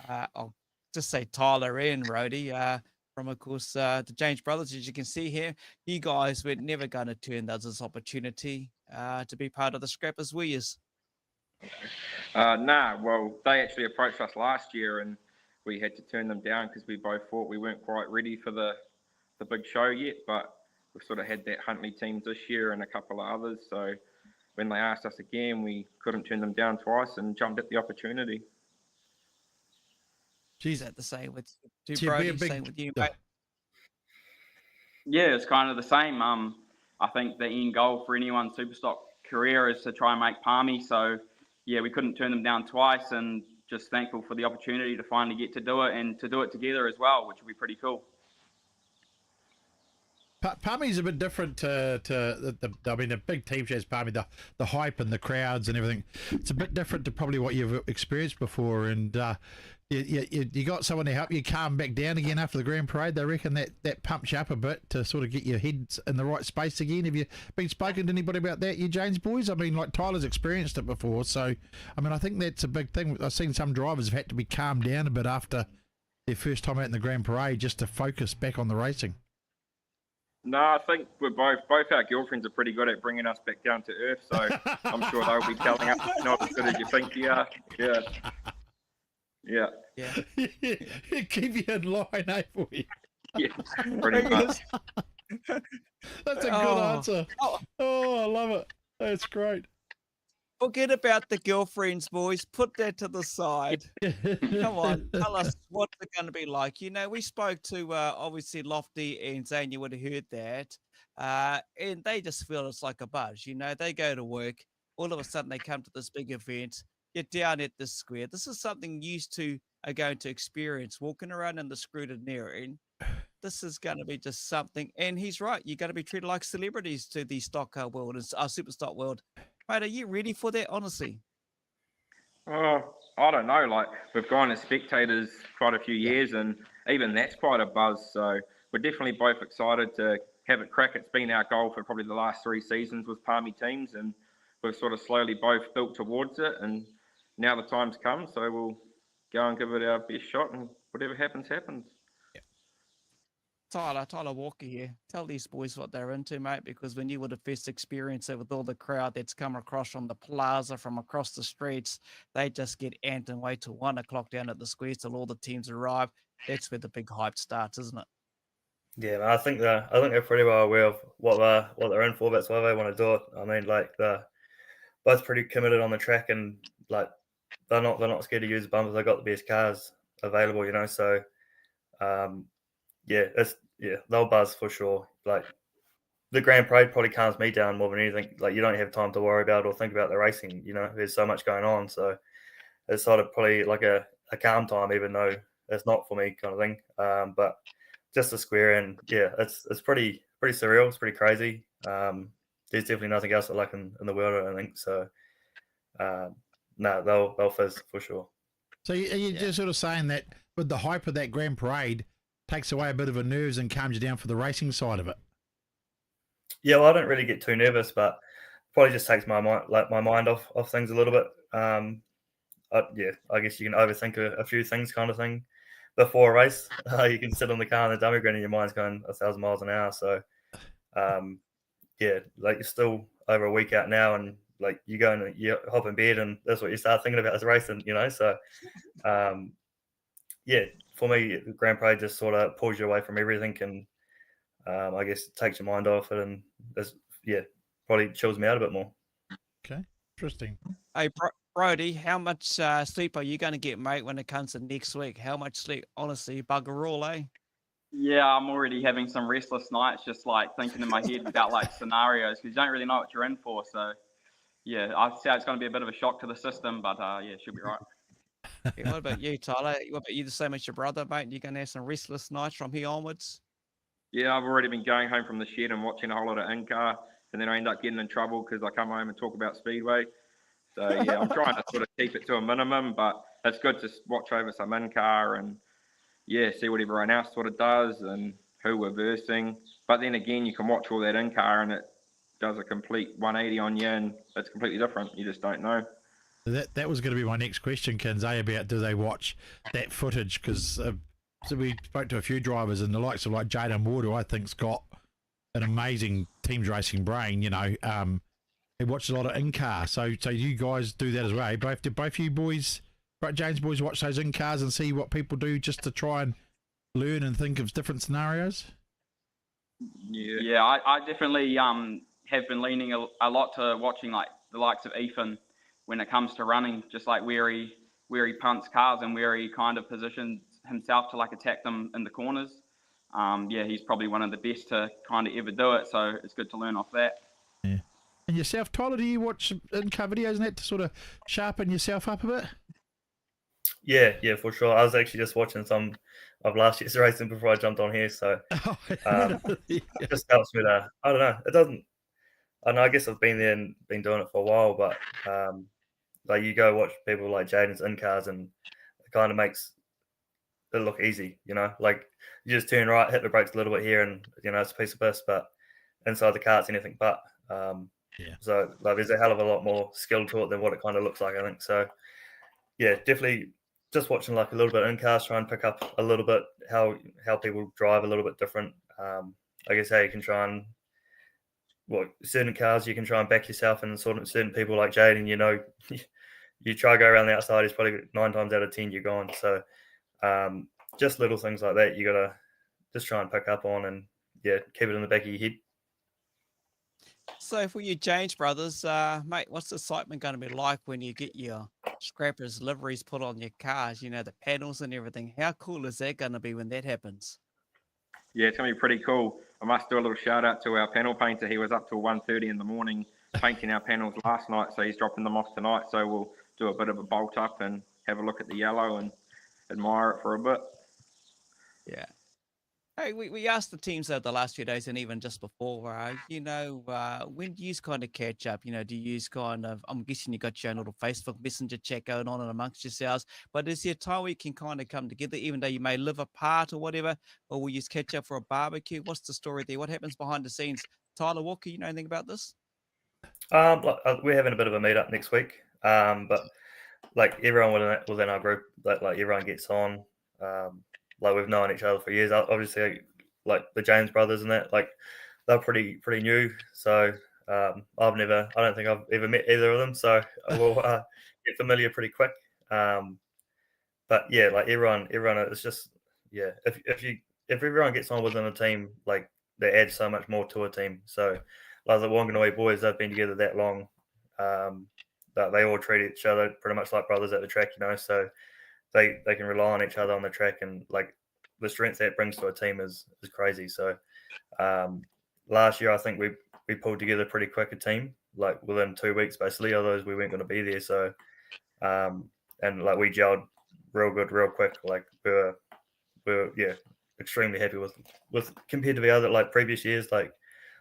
S2: I'll just say Tyler and Rhodey from, of course, the James brothers. As you can see here, you guys were never going to turn this opportunity to be part of the Scrappers, were you?
S5: Nah, well, they actually approached us last year, and we had to turn them down because we both thought we weren't quite ready for the big show yet. But we've sort of had that Huntley teams this year and a couple of others, so when they asked us again, we couldn't turn them down twice and jumped at the opportunity.
S2: Is that the same with you,
S1: Gee,
S2: Brody?
S1: be a big-
S2: Same with you, mate?
S7: Yeah, it's kind of the same. I think the end goal for anyone's Superstock career is to try and make Palmy. So, yeah, we couldn't turn them down twice, and just thankful for the opportunity to finally get to do it and to do it together as well, which will be pretty cool.
S1: Palmy's a bit different to I mean, a big team shows Palmy, the hype and the crowds and everything. It's a bit different to probably what you've experienced before. And you got someone to help you calm back down again after the Grand Parade. They reckon that pumps you up a bit to sort of get your heads in the right space again. Have you been spoken to anybody about that, you James boys? I mean, like Tyler's experienced it before. So, I mean, I think that's a big thing. I've seen some drivers have had to be calmed down a bit after their first time out in the Grand Parade just to focus back on the racing.
S5: No, I think we're both our girlfriends are pretty good at bringing us back down to earth. So I'm sure they'll be telling us it's not as good as you think you are. Yeah.
S1: Keep you in line, eh, boy?
S5: Yeah, pretty much.
S1: That's a good answer. Oh, I love it. That's great.
S2: Forget about the girlfriends, boys. Put that to the side. Come on, tell us what's it going to be like. You know, we spoke to obviously Lofty and Zane. You would have heard that, and they just feel it's like a buzz. You know, they go to work, all of a sudden they come to this big event, get down at this square. This is something used to are going to experience walking around in the scrutineering. This is going to be just something. And he's right. You're going to be treated like celebrities to the stock car world and super stock world. Mate, are you ready for that, honestly?
S5: Oh, I don't know. Like, we've gone as spectators quite a few years, and even that's quite a buzz. So we're definitely both excited to have it crack. It's been our goal for probably the last 3 seasons with Palmy teams, and we've sort of slowly both built towards it. And now the time's come, so we'll go and give it our best shot, and whatever happens, happens.
S2: Tyler Walker here. Tell these boys what they're into, mate, because when you would have first experienced it with all the crowd that's come across from the plaza, from across the streets, they just get amped and wait till 1 o'clock down at the squares till all the teams arrive. That's where the big hype starts, isn't it?
S6: Yeah, man, I think they're pretty well aware of what they're in for. That's why they want to do it. I mean, like, they're both pretty committed on the track, and like they're not scared to use the bumpers. They've got the best cars available, you know. So they'll buzz for sure. Like, the Grand Parade probably calms me down more than anything. Like, you don't have time to worry about or think about the racing, you know. There's so much going on, so it's sort of probably like a calm time, even though it's not for me, kind of thing. But just the square, and yeah, it's pretty surreal. It's pretty crazy. There's definitely nothing else like in the world, I think. So no, they'll fizz for sure.
S1: So you're just sort of saying that with the hype of that Grand Parade takes away a bit of a nerves and calms you down for the racing side of it.
S6: Yeah, well, I don't really get too nervous, but probably just takes my mind off things a little bit. I guess you can overthink a few things, kind of thing, before a race. You can sit on the car in the dummy ground and your mind's going 1,000 miles an hour. So, like, you're still over a week out now, and like you go and you hop in bed, and that's what you start thinking about is racing, you know. So, for me, the Grand Parade just sort of pulls you away from everything, and I guess it takes your mind off it, and probably chills me out a bit more.
S1: Okay, interesting.
S2: Hey, Brody, how much sleep are you going to get, mate, when it comes to next week? How much sleep? Honestly, bugger all, eh?
S7: Yeah, I'm already having some restless nights, just like thinking in my head about like scenarios, because you don't really know what you're in for. So, yeah, I'd say it's going to be a bit of a shock to the system, but it should be right.
S2: Yeah, what about you, Tyler? What about you, the same as your brother, mate? You're going to have some restless nights from here onwards?
S5: Yeah, I've already been going home from the shed and watching a whole lot of in-car, and then I end up getting in trouble because I come home and talk about Speedway. So, yeah, I'm trying to sort of keep it to a minimum, but it's good to watch over some in-car and, see what everyone else sort of does and who we're versing. But then again, you can watch all that in-car and it does a complete 180 on you, and it's completely different. You just don't know.
S1: That was going to be my next question, Kinser, about do they watch that footage? Because so we spoke to a few drivers, and the likes of like Hayden, who I think's got an amazing teams racing brain, you know. He watched a lot of in-car. So you guys do that as well. Did both you boys, right, James boys, watch those in-cars and see what people do just to try and learn and think of different scenarios?
S7: Yeah, I definitely have been leaning a lot to watching like the likes of Ethan when it comes to running, just like where he punts cars and where he kind of positions himself to like attack them in the corners. He's probably one of the best to kind of ever do it, so it's good to learn off that.
S1: Yeah. And yourself, Tyler, do you watch in-car videos and that to sort of sharpen yourself up a bit?
S6: Yeah, for sure. I was actually just watching some of last year's racing before I jumped on here, so it just helps me to, I don't know, it doesn't, I know, I guess I've been there and been doing it for a while, but like, you go watch people like Jaden's in-cars and it kind of makes it look easy, you know, like you just turn right, hit the brakes a little bit here, and you know, it's a piece of piss, but inside the car it's anything but. So like, there's a hell of a lot more skill to it than what it kind of looks like, I think. So yeah, definitely just watching like a little bit in cars, try and pick up a little bit how people drive a little bit different. I guess how you can try and certain cars you can try and back yourself, and sort of certain people like Jaden, you know, you try to go around the outside, he's probably 9 times out of 10 you're gone. So just little things like that you gotta just try and pick up on, and keep it in the back of your head.
S2: So for you James brothers, mate, what's the excitement going to be like when you get your Scrappers liveries put on your cars, you know, the panels and everything? How cool is that going to be when that happens?
S5: Yeah, it's going to be pretty cool. I must do a little shout out to our panel painter. He was up till 1:30 in the morning painting our panels last night, so he's dropping them off tonight. So we'll do a bit of a bolt up and have a look at the yellow and admire it for a bit.
S2: Yeah. Hey, we asked the teams over the last few days and even just before, when do you kind of catch up? Do you use kind of, I'm guessing you got your own little Facebook Messenger chat going on and amongst yourselves, but is there a time where you can kind of come together, even though you may live apart or whatever, or will you just catch up for a barbecue? What's the story there? What happens behind the scenes? Tyler Walker, you know anything about this?
S6: We're having a bit of a meetup next week, but like everyone within our group, like everyone gets on. Like we've known each other for years. Obviously, like the James brothers and that, like they're pretty new. So I don't think I've ever met either of them. So we'll get familiar pretty quick. But yeah, like everyone, it's just if everyone gets on within a team, like they add so much more to a team. So like the Wanganui boys, they've been together that long. That they all treat each other pretty much like brothers at the track, So they can rely on each other on the track, and like the strength that brings to a team is crazy. So last year I think we pulled together pretty quick a team, like within 2 weeks basically, otherwise we weren't going to be there. So and like we gelled real good real quick. Like we were extremely happy with compared to the other like previous years. Like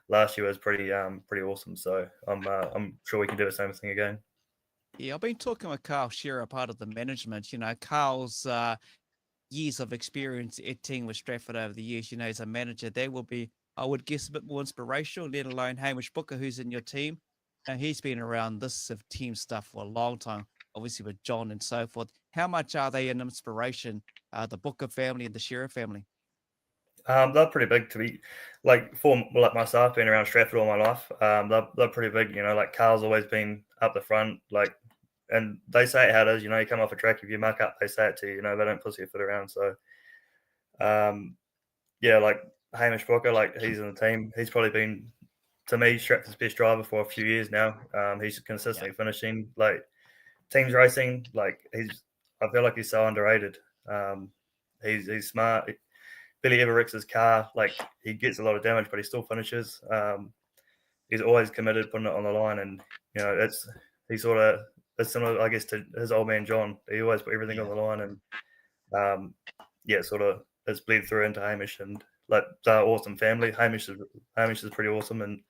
S6: last year was pretty awesome. So I'm sure we can do the same thing again.
S2: Yeah, I've been talking with Carl Shearer, part of the management. Carl's years of experience at team with Stratford over the years, as a manager, they will be, I would guess, a bit more inspirational, let alone Hamish Booker, who's in your team. Now, he's been around this team stuff for a long time, obviously with John and so forth. How much are they an inspiration, the Booker family and the Shearer family?
S6: They're pretty big to be for myself, being around Stratford all my life. They're pretty big, like Carl's always been up the front, and they say it how it is, you come off a track, if you muck up, they say it to you, they don't pussy your foot around. So, like Hamish Booker, he's in the team. He's probably been, to me, Stratford's best driver for a few years now. He's consistently finishing, teams racing. I feel like he's so underrated. He's smart. Billy ever wrecks his car, he gets a lot of damage, but he still finishes. He's always committed, putting it on the line, and it's similar, I guess, to his old man John. He always put everything on the line, and it's bled through into Hamish, and they're an awesome family. Hamish is pretty awesome, and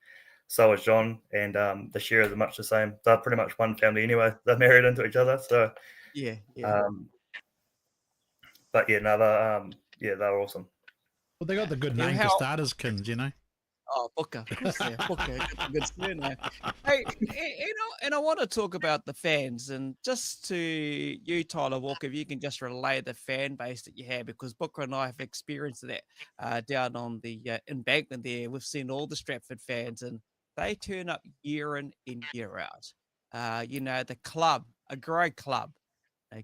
S6: so is John, and the Shearers are much the same. They're pretty much one family anyway. They're married into each other, so but they're awesome.
S1: Well, they got the good name for starters, Kins,
S2: Oh, Booker, of course, Booker, good surname. Hey, and I want to talk about the fans, and just to you, Tyler Walker, if you can just relay the fan base that you have, because Booker and I have experienced that down on the embankment there. We've seen all the Stratford fans, and they turn up year in and year out. The club, a great club.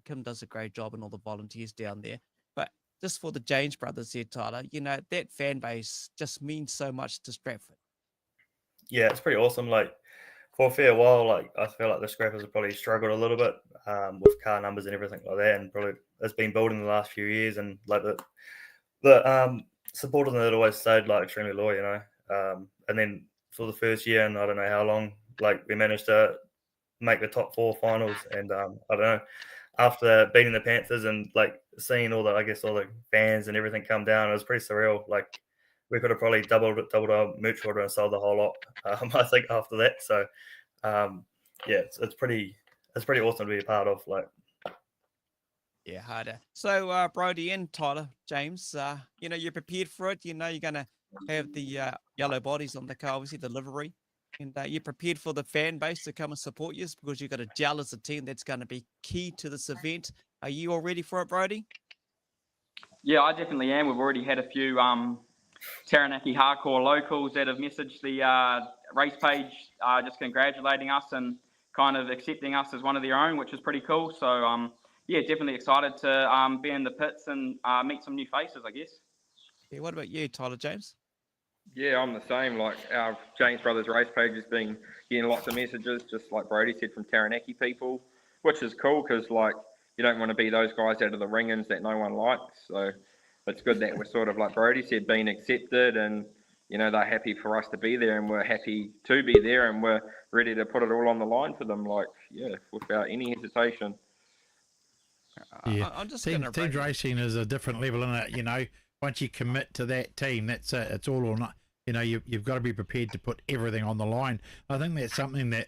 S2: Kim does a great job, and all the volunteers down there. But just for the James brothers here, Tyler, that fan base just means so much to Stratford.
S6: Yeah, it's pretty awesome. For a fair while, I feel like the Scrappers have probably struggled a little bit with car numbers and everything like that, and probably it's been building the last few years, and the supporters that always stayed extremely loyal, and then for the first year, and I don't know how long, we managed to make the top 4 finals, and I don't know, after beating the Panthers and seeing all the fans and everything come down, it was pretty surreal. We could have probably doubled our merch order and sold the whole lot. I think after that. So it's pretty awesome to be a part of.
S2: Yeah, harder. So Brody and Tyler, James, you're prepared for it. You're going to have the yellow bodies on the car, obviously the livery. And you're prepared for the fan base to come and support you, because you've got a gel as a team that's going to be key to this event. Are you all ready for it, Brody?
S7: Yeah, I definitely am. We've already had a few Taranaki hardcore locals that have messaged the race page just congratulating us and kind of accepting us as one of their own, which is pretty cool. So, definitely excited to be in the pits and meet some new faces, I guess.
S2: Yeah, what about you, Tyler, James?
S5: Yeah, I'm the same. Our James Brothers race page has been getting lots of messages, just like Brody said, from Taranaki people, which is cool because you don't want to be those guys out of the ring-ins that no one likes. So it's good that we're sort of, like Brody said, being accepted and, you know, they're happy for us to be there, and we're happy to be there, and we're ready to put it all on the line for them, like, yeah, without any hesitation.
S1: Yeah,
S2: I'm just
S1: teams
S2: going to
S1: racing is a different level, isn't it? You know, once you commit to that team, that's it. It's all or not. You know, you've got to be prepared to put everything on the line. I think that's something that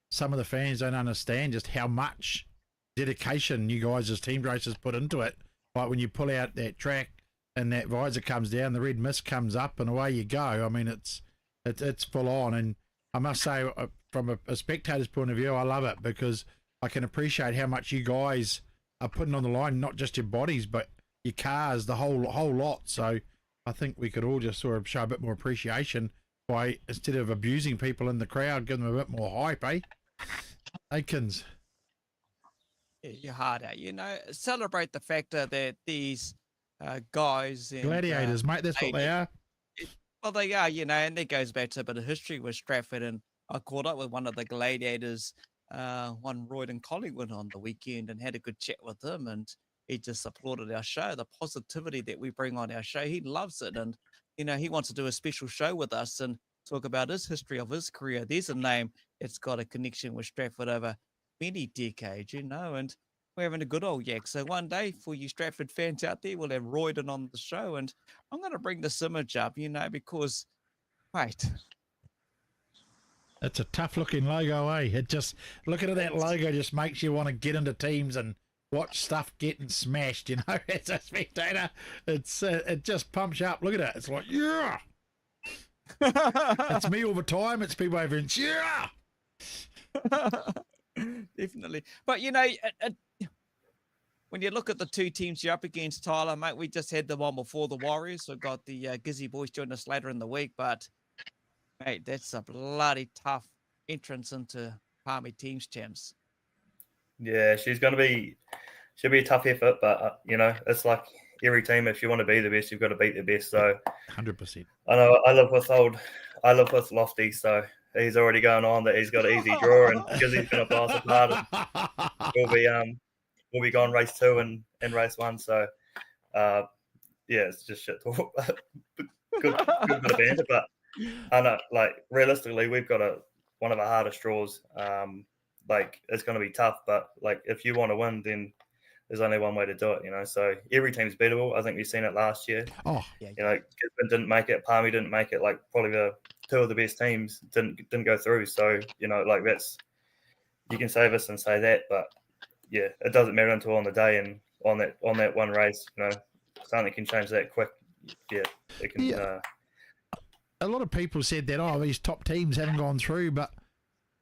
S1: some of the fans don't understand, just how much dedication you guys as team racers put into it. Like when you pull out that track and that visor comes down, the red mist comes up, and away you go. I mean, it's full on. And I must say, from a spectator's point of view, I love it because I can appreciate how much you guys are putting on the line, not just your bodies, but your cars, the whole lot. So I think we could all just sort of show a bit more appreciation by, instead of abusing people in the crowd, give them a bit more hype, eh? Aikens.
S2: your heart out. You know, celebrate the fact that these guys and
S1: Gladiators, mate, that's what they are.
S2: Well, they are, you know, and that goes back to a bit of history with Stratford. And I caught up with one of the gladiators, one Royden Collingwood, on the weekend, and had a good chat with him. And he just applauded our show, the positivity that we bring on our show. He loves it. And, you know, he wants to do a special show with us and talk about his history of his career. There's a name that's got a connection with Stratford over many decades, you know, and we're having a good old yak. So one day, for you Stratford fans out there, we'll have Royden on the show. And I'm going to bring this image up, you know, because, wait.
S1: It's a tough looking logo, eh? It just, looking at that logo just makes you want to get into teams and watch stuff getting smashed, you know. It's a spectator. It just pumps you up. Look at it. It's like, yeah. It's me all the time. It's people over in, yeah.
S2: Definitely. But, you know, when you look at the two teams you're up against, Tyler, mate, we just had the one before the Warriors. We've got the Gizzy boys join us later in the week. But, mate, that's a bloody tough entrance into Palmy teams, champs.
S6: Yeah, she'll be a tough effort, but you know, it's like every team. If you want to be the best, you've got to beat the best. So,
S1: 100%.
S6: I know I live with Lofty, so he's already going on that he's got an easy draw, and because he's going to pass it hard, we'll be gone race 2 and race 1. So, yeah, it's just shit talk. good bit of banter, but I know, like, realistically, we've got one of the hardest draws. Like, it's going to be tough, but like, if you want to win, then there's only one way to do it, you know. So every team's beatable. I think we've seen it last year.
S1: Oh,
S6: yeah. You know, Gisborne didn't make it, Palmy didn't make it. Like, probably the 2 of the best teams didn't go through. So, you know, like, that's, you can say this and say that, but yeah, it doesn't matter until on the day and on that one race, you know, something can change that quick. Yeah, it can.
S1: Yeah. A lot of people said that, oh, these top teams haven't gone through, but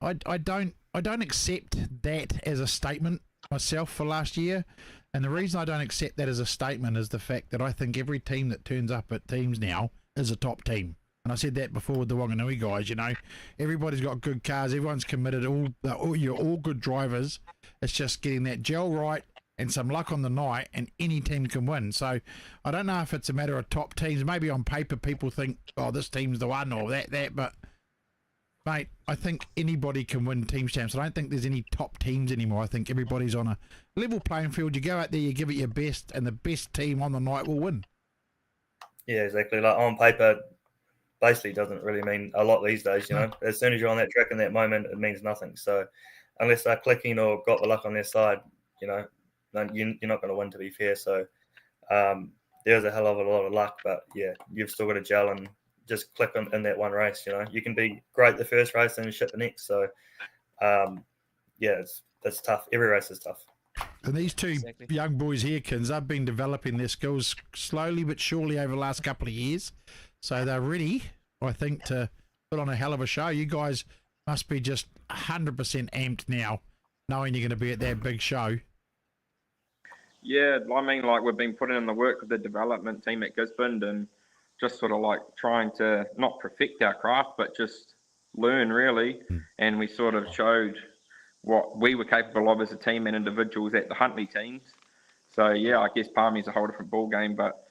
S1: I don't accept that as a statement myself for last year. And the reason I don't accept that as a statement is the fact that I think every team that turns up at teams now is a top team. And I said that before with the Wanganui guys, you know, everybody's got good cars, everyone's committed, you're all good drivers. It's just getting that gel right and some luck on the night, and any team can win. So I don't know if it's a matter of top teams. Maybe on paper people think, oh, this team's the one or that, but mate, I think anybody can win team champs. I don't think there's any top teams anymore. I think everybody's on a level playing field. You go out there, you give it your best, and the best team on the night will win. Yeah,
S6: exactly. Like, on paper, basically doesn't really mean a lot these days, you know. As soon as you're on that track in that moment, it means nothing. So unless they're clicking or got the luck on their side, you know, you're not going to win, to be fair. So there's a hell of a lot of luck, but yeah, you've still got to gel and just click in that one race. You know, you can be great the first race and shit the next. So yeah, it's tough. Every race is tough.
S1: And these two young boys here, Kins, they've been developing their skills slowly but surely over the last couple of years. So they're ready, I think, to put on a hell of a show. You guys must be just 100% amped now, knowing you're going to be at that big show.
S5: Yeah, I mean, like, we've been putting in the work with the development team at Gisborne and just sort of like trying to not perfect our craft, but just learn, really. And we sort of showed what we were capable of as a team and individuals at the Huntley teams. So, yeah, I guess Palmy's a whole different ball game, but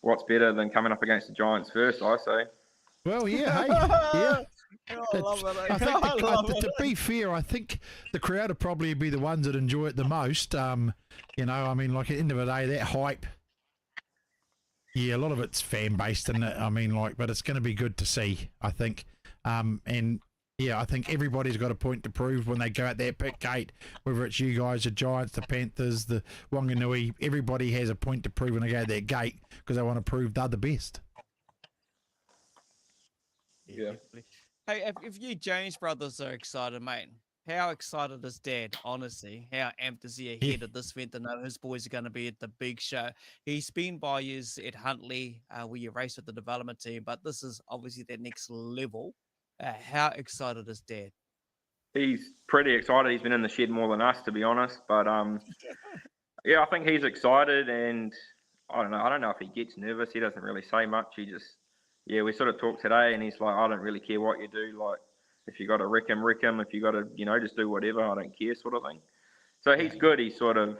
S5: what's better than coming up against the Giants first, I say.
S1: Well, yeah, hey, yeah. To be fair, I think the crowd would probably be the ones that enjoy it the most. You know, I mean, like, at the end of the day, that hype, Yeah, a lot of it's fan based, and I mean, but it's going to be good to see, I think. And yeah, I think everybody's got a point to prove when they go out that pit gate, whether it's you guys, the Giants, the Panthers, the Wanganui. Everybody has a point to prove when they go out that gate because they want to prove they're the best.
S5: Yeah.
S2: Definitely. Hey, if you James brothers are excited, mate, how excited is Dad? Honestly, how amped is he ahead of this event to know his boys are going to be at the big show? He's been by years at Huntley, where you race with the development team, but this is obviously the next level. How excited is Dad?
S5: He's pretty excited. He's been in the shed more than us, to be honest. But yeah, I think he's excited, and I don't know. I don't know if he gets nervous. He doesn't really say much. He just, yeah, we sort of talked today, and he's like, I don't really care what you do. Like, if you got to wreck him, wreck him. If you got to, just do whatever. I don't care, sort of thing. So he's good. He sort of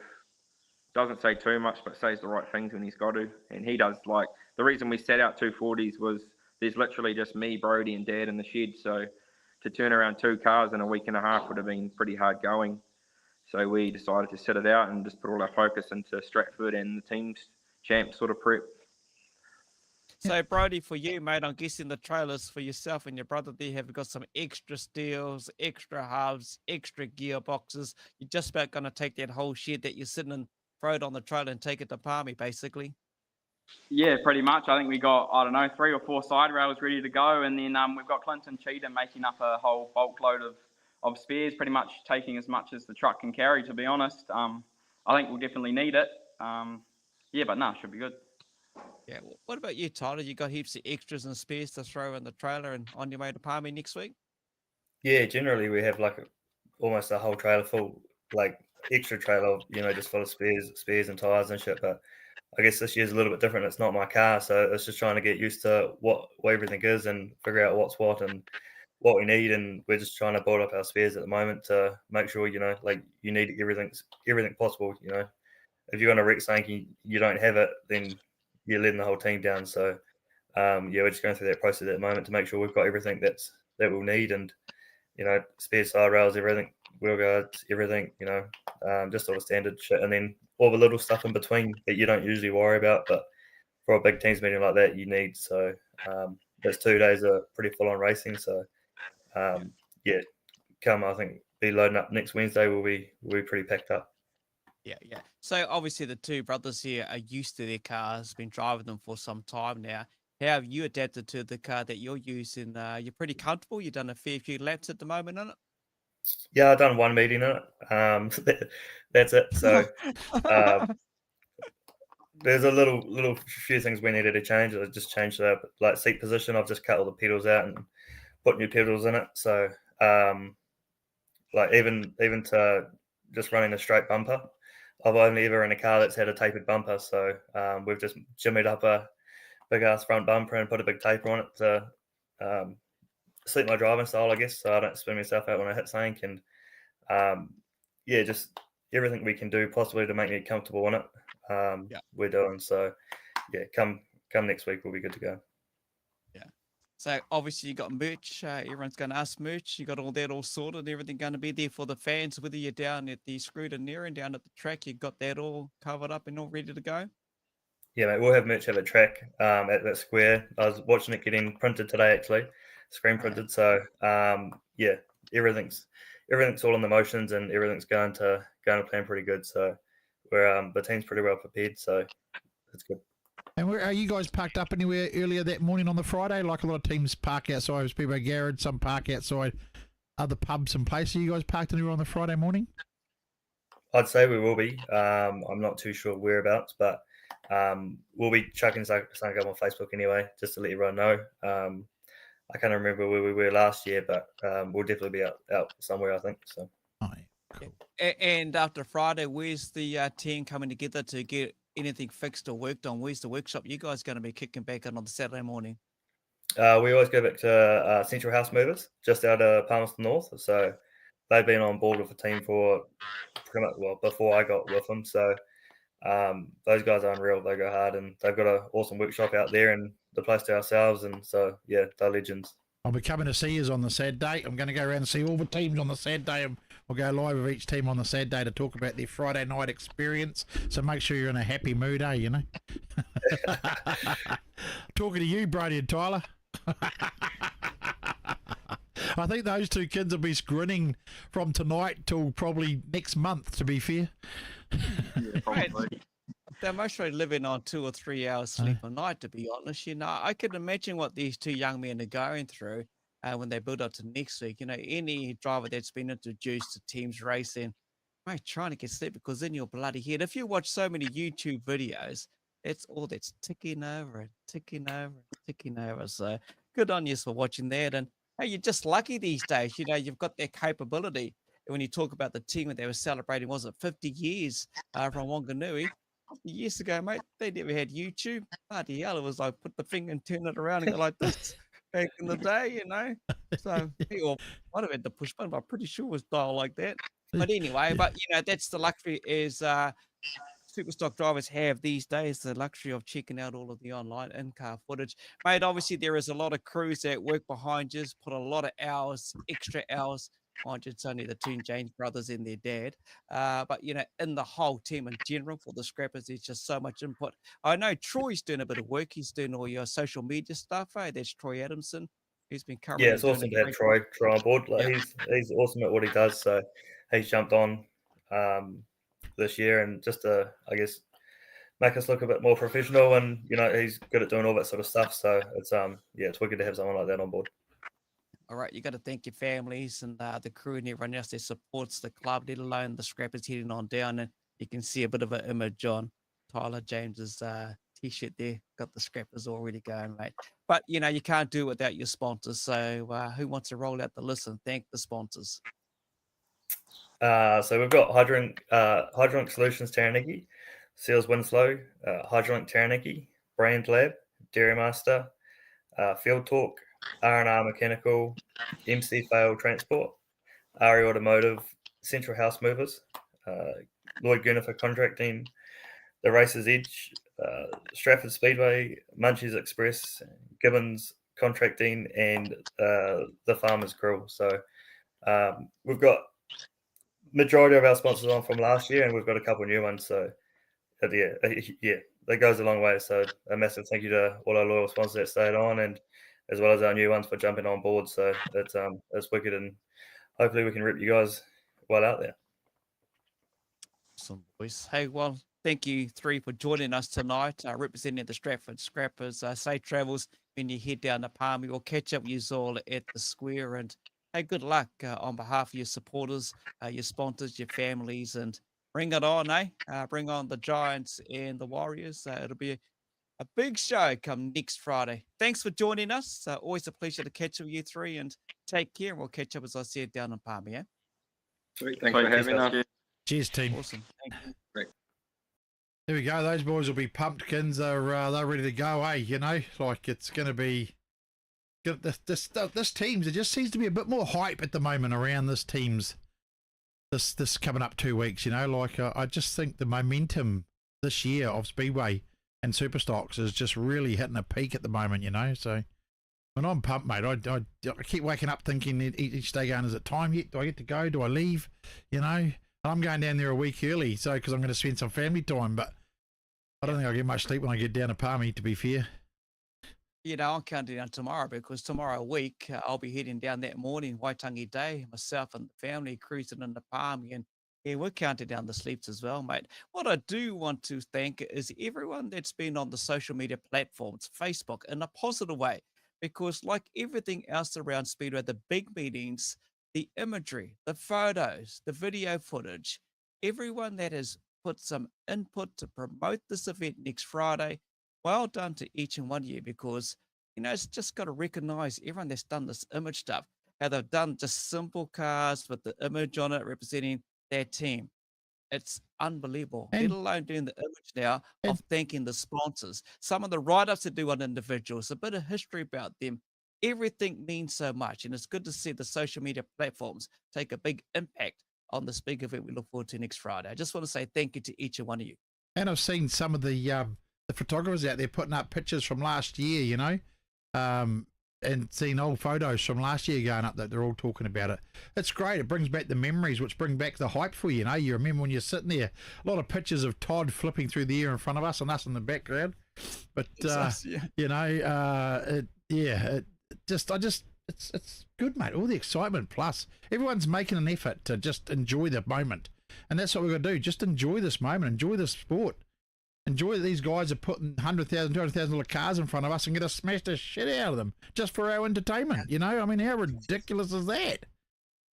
S5: doesn't say too much, but says the right things when he's got to. And he does. Like, the reason we set out 240s was there's literally just me, Brody, and Dad in the shed. So to turn around 2 cars in a week and a half would have been pretty hard going. So we decided to set it out and just put all our focus into Stratford and the team's champ sort of prep.
S2: So, Brody, for you, mate, I'm guessing the trailers for yourself and your brother there have got some extra steels, extra halves, extra gearboxes. You're just about going to take that whole shed that you're sitting in, throw it on the trailer and take it to Palmy, basically.
S7: Yeah, pretty much. I think we got, 3 or 4 side rails ready to go. And then we've got Clinton Cheetah making up a whole bulk load of spares, pretty much taking as much as the truck can carry, to be honest. I think we'll definitely need it. Yeah, but no, should be good.
S2: Yeah. What about you, Tyler? You got heaps of extras and spares to throw in the trailer and on your way to Palmy next week?
S6: Yeah, generally we have like almost a whole trailer full, like extra trailer, just full of spares and tires and shit. But I guess this year's a little bit different. It's not my car, so it's just trying to get used to what everything is and figure out what's what and what we need. And we're just trying to build up our spares at the moment to make sure, like you need everything possible. If you're going to wreck something, you don't have it, then you're letting the whole team down. So yeah, we're just going through that process at the moment to make sure we've got everything that we'll need, and spare side rails, everything, wheel guards, everything, just all the standard shit, and then all the little stuff in between that you don't usually worry about, but for a big teams meeting like that, you need. So those 2 days are pretty full on racing. So yeah, I think be loading up next Wednesday. We'll be pretty packed up.
S2: Yeah. So obviously the 2 brothers here are used to their cars, been driving them for some time now. How have you adapted to the car that you're using? You're pretty comfortable. You've done a fair few laps at the moment on it.
S6: Yeah, I've done 1 meeting in it. That's it. So there's a little few things we needed to change. I just changed the seat position. I've just cut all the pedals out and put new pedals in it. So even to just running a straight bumper, I've only ever in a car that's had a tapered bumper. So we've just jimmied up a big ass front bumper and put a big taper on it to suit my driving style, I guess, so I don't spin myself out when I hit something. And yeah, just everything we can do possibly to make me comfortable in it. We're doing. So yeah, come next week we'll be good to go.
S2: Yeah. So obviously you got merch. Everyone's going to ask merch. You got all that all sorted. Everything going to be there for the fans. Whether you're down at the Screwed and Near and down at the track, you got that all covered up and all ready to go.
S6: Yeah, mate, we'll have merch at the track at that square. I was watching it getting printed today, actually, screen printed. So yeah, everything's all in the motions and everything's going to plan pretty good. So we're the team's pretty well prepared. So it's good.
S1: And are you guys parked up anywhere earlier that morning on the Friday? Like a lot of teams park outside Speedway Garage, some park outside other pubs and places. Are you guys parked anywhere on the Friday morning?
S6: I'd say we will be. I'm not too sure whereabouts, but we'll be chucking something up on Facebook anyway, just to let everyone know. I can't remember where we were last year, but we'll definitely be out somewhere, I think. So.
S1: Oh, yeah. Cool.
S2: And after Friday, where's the team coming together to get anything fixed or worked on? Where's the workshop you guys going to be kicking back on the Saturday morning?
S6: We always go back to Central House Movers, just out of Palmerston North. So they've been on board with the team for pretty much, before I got with them. So those guys are unreal. They go hard, and they've got an awesome workshop out there and the place to ourselves. And so, yeah, they're legends.
S1: I'll be coming to see you on the Saturday. I'm going to go around and see all the teams on the Saturday and I'll go live with each team on the Saturday to talk about their Friday night experience. So make sure you're in a happy mood, you know. Talking to you, Brody and Tyler. I think those two kids will be grinning from tonight till probably next month, to be fair.
S3: Yeah, probably.
S2: They're mostly living on 2 or 3 hours sleep a night, to be honest. You know, I can imagine what these two young men are going through when they build up to next week. You know, any driver that's been introduced to teams racing, mate, trying to get sleep because in your bloody head, if you watch so many YouTube videos, it's all that's ticking over and ticking over and ticking over. So good on you for watching that. And hey, you're just lucky these days. You know, you've got that capability. And when you talk about the team that they were celebrating, was it 50 years from Wanganui? Years ago, mate, they never had YouTube. Bloody hell, it was like put the finger and turn it around and go like this back in the day, you know. So he might have had to push button, but I'm pretty sure it was dial like that. But anyway, but you know, that's the luxury is Superstock drivers have these days, the luxury of checking out all of the online in-car footage. Mate, obviously there is a lot of crews that work behind you, put a lot of hours, extra hours. Mind you, it's only the two James brothers and their dad. But, you know, in the whole team in general for the Scrappers, there's just so much input. I know Troy's doing a bit of work. He's doing all your social media stuff. That's Troy Adamson. He's been covering.
S6: Yeah, it's awesome to have Troy on board. Like, he's awesome at what he does. So he's jumped on this year and just to, I guess, make us look a bit more professional. And, you know, he's good at doing all that sort of stuff. So it's, it's wicked to have someone like that on board.
S2: All right, you got to thank your families and the crew and everyone else that supports the club, let alone the Scrappers heading on down. And you can see a bit of an image on Tyler James's T-shirt there. Got the Scrappers already going, mate. But, you know, you can't do it without your sponsors. So who wants to roll out the list and thank the sponsors?
S6: So we've got Hydraulic Solutions Taranaki, Seals Winslow, Hydraulic Taranaki, Brand Lab, Dairy Master, Field Talk, R&R Mechanical, MC Fail Transport, RE Automotive, Central House Movers, Lloyd Gunifer Contracting, The Racer's Edge, Stratford Speedway, Munchies Express, Gibbons Contracting, and the Farmers Grill. So we've got majority of our sponsors on from last year, and we've got a couple of new ones. So yeah, that goes a long way. So a massive thank you to all our loyal sponsors that stayed on, and as well as our new ones for jumping on board. So that's wicked, and hopefully we can rip you guys well out there.
S2: Awesome, boys. Hey, well, thank you three for joining us tonight, representing the Stratford Scrappers. Safe travels when you head down to Palmy. We'll catch up with you all at the square, and hey, good luck on behalf of your supporters, your sponsors, your families, and bring it on, bring on the Giants and the Warriors. It'll be a big show come next Friday. Thanks for joining us. Always a pleasure to catch up with you three, and take care. And we'll catch up, as I said, down in Palmy. Yeah?
S5: Sweet. Thanks for having us.
S1: Cheers, team.
S2: Awesome. Thank you.
S5: Great.
S1: There we go. Those boys will be pumpkins. They're ready to go, you know, like it's going to be this team's, it just seems to be a bit more hype at the moment around this team's this coming up 2 weeks, you know, like I just think the momentum this year of Speedway and Superstocks is just really hitting a peak at the moment, you know. So when I'm pumped, mate, I keep waking up thinking each day going, is it time yet? Do I get to go? Do I leave? You know, I'm going down there a week early, so because I'm going to spend some family time, but I don't think I'll get much sleep when I get down to Palmy, to be fair.
S2: You know, I'm counting down tomorrow because tomorrow week I'll be heading down that morning, Waitangi Day, myself and the family cruising in the Palmy, and yeah, we're counting down the sleeps as well, mate. What I do want to thank is everyone that's been on the social media platforms, Facebook, in a positive way, because like everything else around Speedway, the big meetings, the imagery, the photos, the video footage, everyone that has put some input to promote this event next Friday, well done to each and one of you, because, you know, it's just got to recognize everyone that's done this image stuff, how they've done just simple cars with the image on it representing their team. It's unbelievable, let alone doing the image now of thanking the sponsors. Some of the write-ups they do on individuals, a bit of history about them. Everything means so much, and it's good to see the social media platforms take a big impact on this big event we look forward to next Friday. I just want to say thank you to each and one of you.
S1: And I've seen some of the photographers out there putting up pictures from last year, you know, and seeing old photos from last year going up that they're all talking about it. It's great. It brings back the memories, which bring back the hype for you. You know, you remember when you're sitting there, a lot of pictures of Todd flipping through the air in front of us and us in the background. But you know, it's good, mate. All the excitement, plus everyone's making an effort to just enjoy the moment, and that's what we're gonna do. Just enjoy this moment, enjoy this sport. Enjoy that these guys are putting $100,000, $200,000 cars in front of us and get us smashed the shit out of them just for our entertainment. You know, I mean, how ridiculous is that?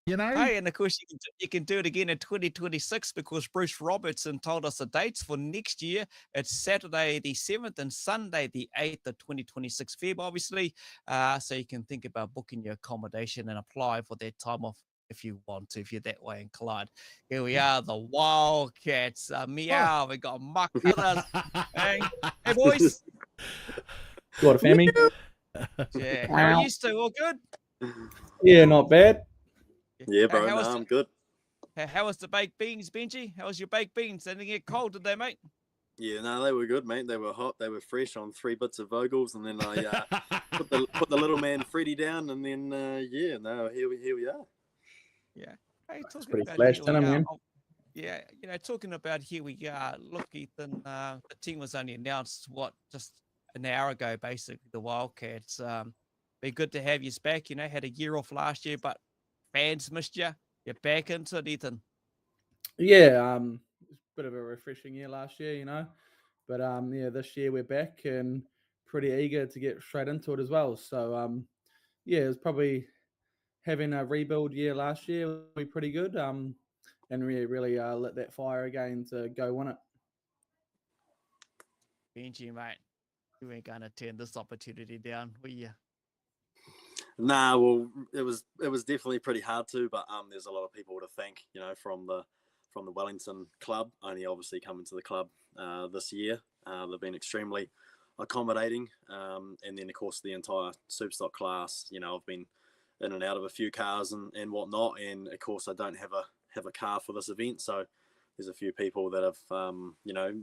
S1: You know?
S2: Hey, and of course you can do it again in 2026 because Bruce Robertson told us the dates for next year. It's Saturday the 7th and Sunday the 8th of 2026 Feb, obviously. So you can think about booking your accommodation and apply for that time off if you want to, if you're that way inclined. Here we are, the Wildcats. Meow, we got Muck with us. Hey, boys.
S8: Got a family.
S2: Yeah, how are you still? All good?
S8: Yeah, not bad.
S3: Yeah, bro. I'm good.
S2: How was the baked beans, Benji? How was your baked beans? They didn't get cold, did they, mate?
S9: Yeah, no, they were good, mate. They were hot. They were fresh on 3 bits of Vogels, and then I put the little man Freddie down, and then here we are.
S2: Yeah. Hey,
S8: it's pretty flash, man.
S2: Yeah, you know, talking about here we are. Look, Ethan, the team was only announced just an hour ago, basically. The Wildcats. Be good to have you back. You know, had a year off last year, but fans missed you. You're back into it, Ethan.
S8: Yeah, it's a bit of a refreshing year last year, you know, but this year we're back and pretty eager to get straight into it as well. So yeah, it was probably having a rebuild year last year would be pretty good. And really lit that fire again to go win it.
S2: Benji, mate, you ain't gonna turn this opportunity down, will you?
S9: Nah, well, it was definitely pretty hard to, but there's a lot of people to thank, you know, from the Wellington club. Only obviously coming to the club this year. They've been extremely accommodating, and then of course the entire Superstock class. You know, I've been in and out of a few cars and whatnot, and of course I don't have a car for this event, so there's a few people that have you know,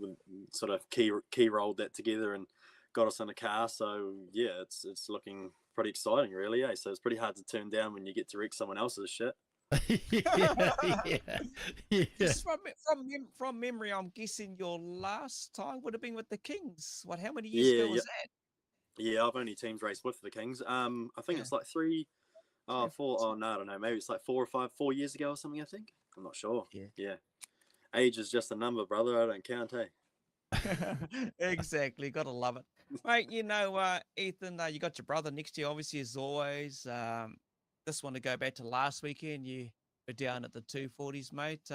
S9: sort of key rolled that together and got us in a car. So yeah, it's looking pretty exciting, really. So it's pretty hard to turn down when you get to wreck someone else's shit.
S2: yeah. Just from memory, I'm guessing your last time would have been with the Kings. How many years ago was that?
S9: Yeah, I've only teams raced with the Kings. I think it's like 3, 4. Oh no, I don't know. Maybe it's like 4 years ago or something. I think. I'm not sure. Yeah. Age is just a number, brother. I don't count, hey.
S2: Exactly. Gotta love it. Mate, you know, Ethan, you got your brother next to you, obviously, as always. Just want to go back to last weekend. You were down at the 240s, mate.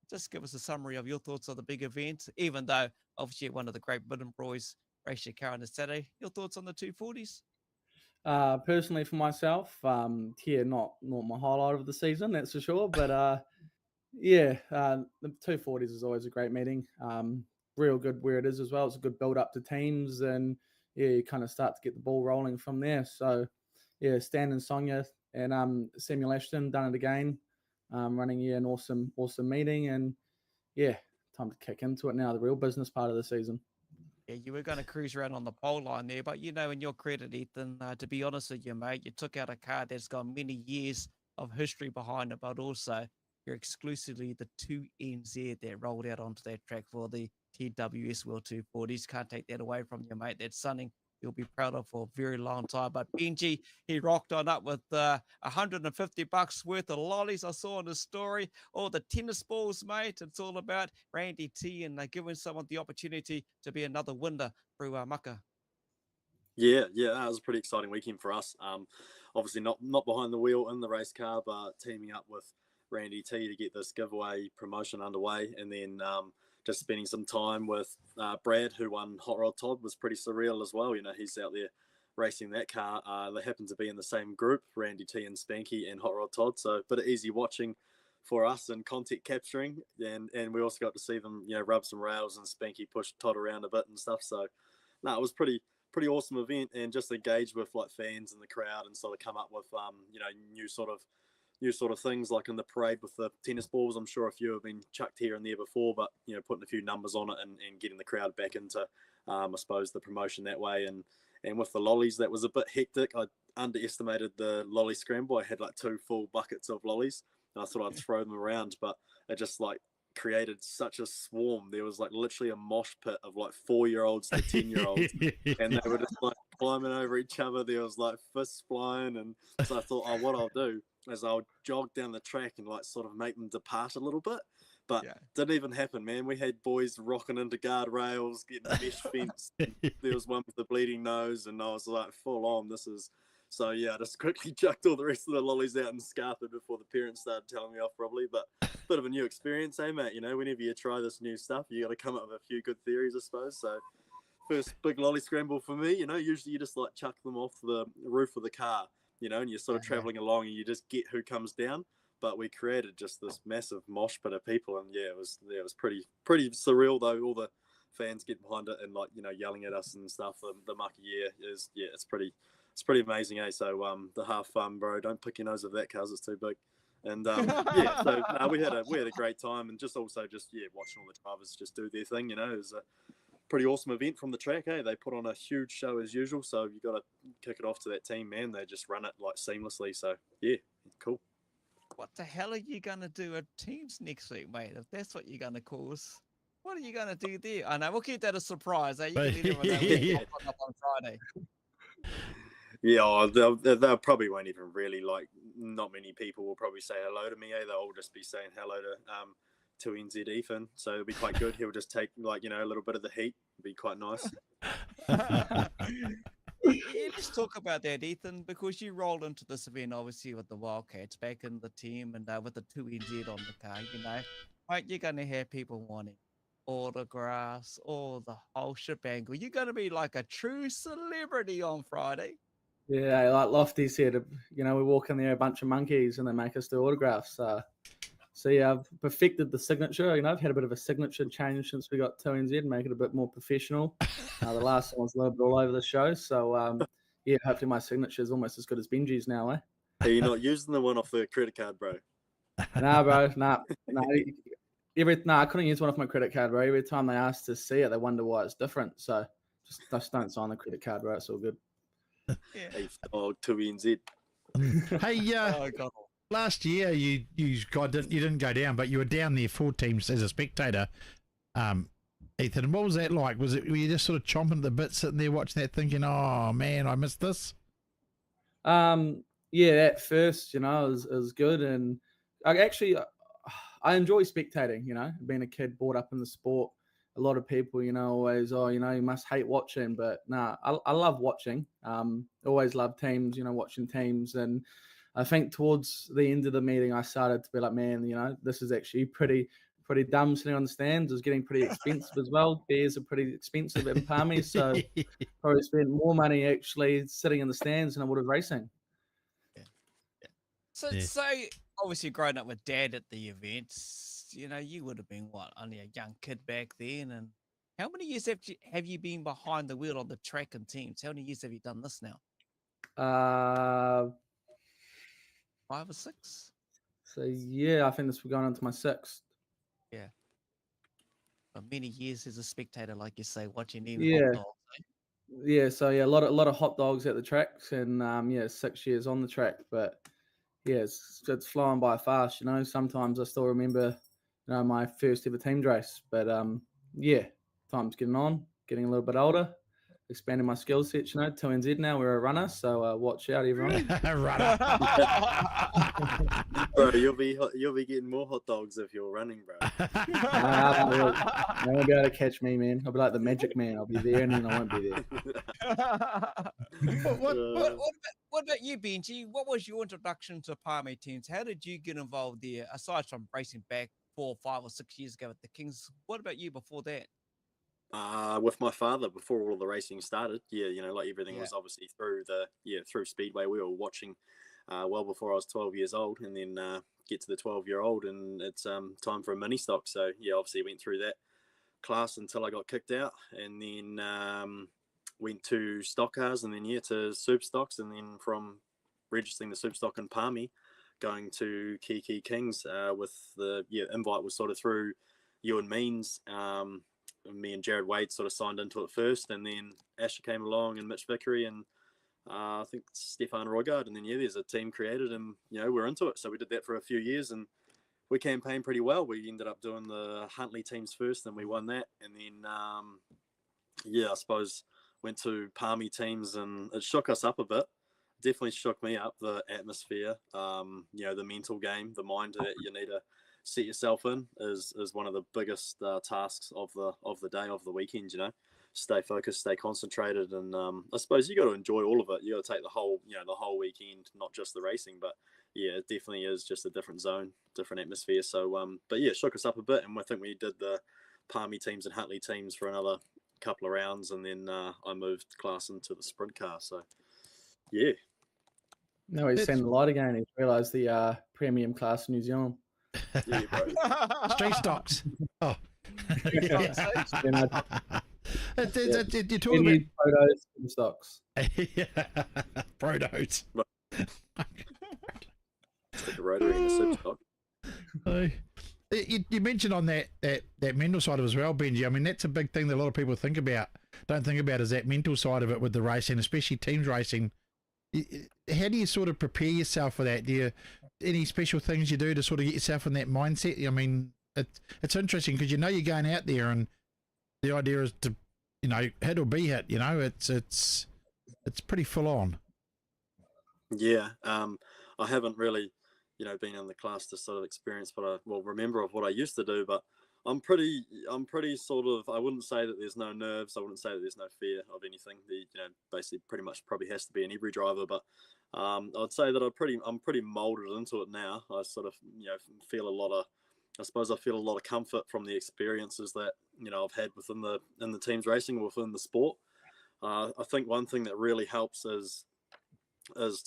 S2: Just give us a summary of your thoughts on the big event, even though, obviously, one of the great Buildup boys raced your car on the Saturday. Your thoughts on the 240s?
S8: Personally, for myself, not my highlight of the season, that's for sure. But the 240s is always a great meeting. Real good where it is as well. It's a good build up to teams, and you kind of start to get the ball rolling from there. So Stan and Sonia and Samuel Ashton done it again, running an awesome meeting, and time to kick into it now, the real business part of the season.
S2: Yeah, you were going to cruise around on the pole line there, but you know, in your credit, Ethan, to be honest with you, mate, you took out a car that's got many years of history behind it, but also you're exclusively the 2 Enzed that rolled out onto that track for the TWS World 240s. Can't take that away from you, mate. That's something you'll be proud of for a very long time. But Benji, he rocked on up with $150 worth of lollies I saw in the story. All the tennis balls, mate. It's all about Randy T and giving someone the opportunity to be another winner through Mucka.
S9: Yeah, that was a pretty exciting weekend for us. Obviously not behind the wheel in the race car, but teaming up with Randy T to get this giveaway promotion underway, and then just spending some time with Brad, who won Hot Rod Todd, was pretty surreal as well. You know, he's out there racing that car. They happen to be in the same group, Randy T and Spanky and Hot Rod Todd, so a bit of easy watching for us and content capturing, and we also got to see them, you know, rub some rails and Spanky push Todd around a bit and stuff. So it was pretty awesome event, and just engage with like fans in the crowd and sort of come up with you know, new sort of things, like in the parade with the tennis balls. I'm sure a few have been chucked here and there before, but you know, putting a few numbers on it and getting the crowd back into I suppose the promotion that way, and And with the lollies, that was a bit hectic. I underestimated the lolly scramble. I had like 2 full buckets of lollies, and I thought I'd throw them around, but it just like created such a swarm. There was like literally a mosh pit of like 4-year-olds to 10-year-olds, and they were just like climbing over each other. There was like fists flying, and so I thought, oh, what I'll do is I'll jog down the track and like sort of make them depart a little bit. But didn't even happen, man. We had boys rocking into guardrails, getting mesh fence. There was one with the bleeding nose, and I was like, full on. This is so. Yeah, I just quickly chucked all the rest of the lollies out and scarfed it before the parents started telling me off, probably. But bit of a new experience, eh, mate? You know, whenever you try this new stuff, you got to come up with a few good theories, I suppose. So, first big lolly scramble for me. You know, usually you just like chuck them off the roof of the car. You know, and you're sort of traveling along, and you just get who comes down. But we created just this massive mosh pit of people, and it was pretty surreal though. All the fans get behind it and like, you know, yelling at us and stuff. The mucky is it's pretty amazing, eh? So the half fun, bro. Don't pick your nose with that, cuz it's too big. And so we had a great time, and just watching all the drivers just do their thing. You know, it was a pretty awesome event from the track. Hey, they put on a huge show as usual. So you got to kick it off to that team, man. They just run it like seamlessly. So yeah, cool.
S2: What the hell are you going to do at Teams next week, mate? If that's what you're going to cause, what are you going to do there? I know, we'll keep that a surprise. Eh? You can leave it up on Friday.
S9: Yeah, they probably won't even really, like, not many people will probably say hello to me. Eh? They'll all just be saying hello to Enzed Ethan. So it'll be quite good. He'll just take, like, you know, a little bit of the heat. It'll be quite nice.
S2: Yeah, let's talk about that, Ethan, because you rolled into this event obviously with the Wildcats back in the team and with the 2 Enzed on the car, you know, right? You're going to have people wanting autographs, all the whole shebang. You're going to be like a true celebrity on Friday.
S8: Yeah, like Lofty said, you know, we walk in there a bunch of monkeys and they make us do autographs. So yeah, I've perfected the signature. You know, I've had a bit of a signature change since we got 2NZ, make it a bit more professional. The last one was a little bit all over the show. So yeah, hopefully my signature is almost as good as Benji's now, eh?
S9: Are you not using the one off the credit card, bro?
S8: Nah, bro, nah. I couldn't use one off my credit card, bro. Every time they ask to see it, they wonder why it's different. So just don't sign the credit card, bro. It's all good.
S2: Yeah.
S9: Hey, 2NZ.
S1: Hey, last year you didn't go down, but you were down there 4 teams as a spectator. Ethan, what was that like? Were you just sort of chomping at the bit, sitting there watching that, thinking, "Oh man, I missed this"?
S8: Yeah, at first, you know, it was good, and I enjoy spectating. You know, being a kid brought up in the sport. A lot of people, you know, always, you know, you must hate watching, but nah, I love watching. Always love teams, you know, watching teams. And I think towards the end of the meeting, I started to be like, man, you know, this is actually pretty dumb sitting on the stands. It was getting pretty expensive as well. Beers are pretty expensive in Palmy, so probably spent more money actually sitting in the stands than I would have racing.
S2: So obviously growing up with Dad at the events, you know, you would have been only a young kid back then. And how many years have you been behind the wheel on the track and teams? How many years have you done this now? 5 or 6.
S8: So yeah, I think this we're going on to my 6th.
S2: Yeah. But many years as a spectator, like you say, watching even
S8: Yeah.
S2: hot dogs, eh?
S8: Yeah, so yeah, a lot of hot dogs at the tracks, and 6 years on the track, but yeah, it's flying by fast. You know, sometimes I still remember, you know, my first ever team race, but yeah, time's getting on, getting a little bit older, expanding my skill set. You know, 2NZ now, we're a runner, so watch out, everyone.
S1: Runner.
S9: Bro, you'll be getting more hot dogs if you're running, bro.
S8: You won't be able to catch me, man. I'll be like the Magic Man. I'll be there, and then I won't be there.
S2: What about you, Benji? What was your introduction to Palmy teams? How did you get involved there, aside from racing back 4, 5 or 6 years ago at the Kings? What about you before that?
S9: With my father, before all the racing started, yeah, you know, like everything was obviously through Speedway. We were watching well before I was 12 years old, and then get to the 12-year-old, and it's time for a mini stock. So yeah, obviously went through that class until I got kicked out, and then went to stock cars, and then to Superstocks, and then from registering the Superstock in Palmy, going to Kiki Kings with the invite was sort of through you and Means. me and Jared Wade sort of signed into it first, and then Asher came along and Mitch Vickery and I think Stefan Roygard, and then there's a team created, and we're into it. So we did that for a few years, and we campaigned pretty well. We ended up doing the Huntley teams first, and we won that, and then I suppose went to Palmy teams, and it shook us up a bit. Definitely shook me up. The atmosphere, the mental game, the mind that you need to set yourself in is one of the biggest tasks of the day, of the weekend. Stay focused, stay concentrated, and I suppose you got to enjoy all of it. You got to take the whole weekend, not just the racing, but it definitely is just a different zone, different atmosphere. So, but it shook us up a bit, and I think we did the Palmy teams and Huntley teams for another couple of rounds, and then I moved class into the sprint car. So, yeah.
S8: No, he's seen the light again. He's realised the premium class in New Zealand.
S9: Yeah, bro.
S1: Street stocks. Oh.
S8: You know,
S1: You're talking
S8: any photos and stocks.
S1: about protos.
S9: Stick a rotary in the Superstock.
S1: You mentioned on that mental side of it as well, Benji. I mean, that's a big thing that a lot of people don't think about is that mental side of it with the racing, especially teams racing. How do you sort of prepare yourself for that? Do you any special things you do to sort of get yourself in that mindset? I mean, it's interesting because you're going out there, and the idea is to hit or be hit. It's pretty full on.
S9: Yeah, I haven't really been in the class to sort of experience remember of what I used to do, but I'm pretty sort of, I wouldn't say that there's no nerves. I wouldn't say that there's no fear of anything. Basically pretty much probably has to be in every driver, but I'd say that I'm pretty molded into it now. I sort of, feel a lot of comfort from the experiences that, I've had within the teams racing, within the sport. I think one thing that really helps is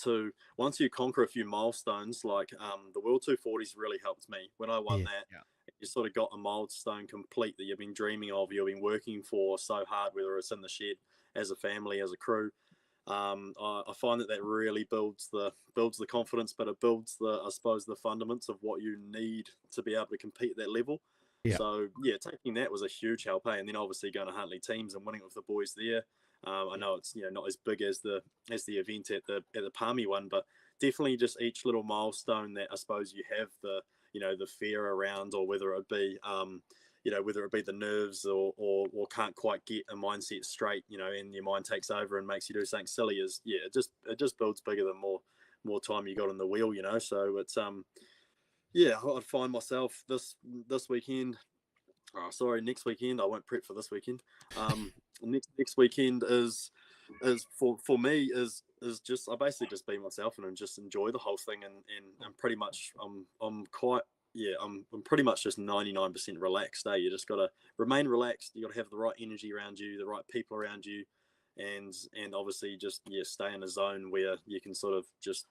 S9: to, once you conquer a few milestones, like the World 240s really helped me when I won that. Yeah. You sort of got a milestone complete that you've been dreaming of, you've been working for so hard, whether it's in the shed, as a family, as a crew. I find that really builds the confidence, but it builds the fundamentals of what you need to be able to compete at that level. Yeah. So taking that was a huge help, and then obviously going to Huntley teams and winning with the boys there. I know it's not as big as the event at the Palmy one, but definitely just each little milestone that I suppose you have the fear around, or whether it be the nerves or can't quite get a mindset straight, and your mind takes over and makes you do something silly, it just builds bigger the more time you got on the wheel, so it's I'd find myself this weekend. Next weekend. I won't prep for this weekend. Next weekend is for me is just, I basically just be myself and just enjoy the whole thing, and pretty much I'm pretty much just 99% relaxed. You just got to remain relaxed. You got to have the right energy around you, the right people around you, and obviously just stay in a zone where you can sort of just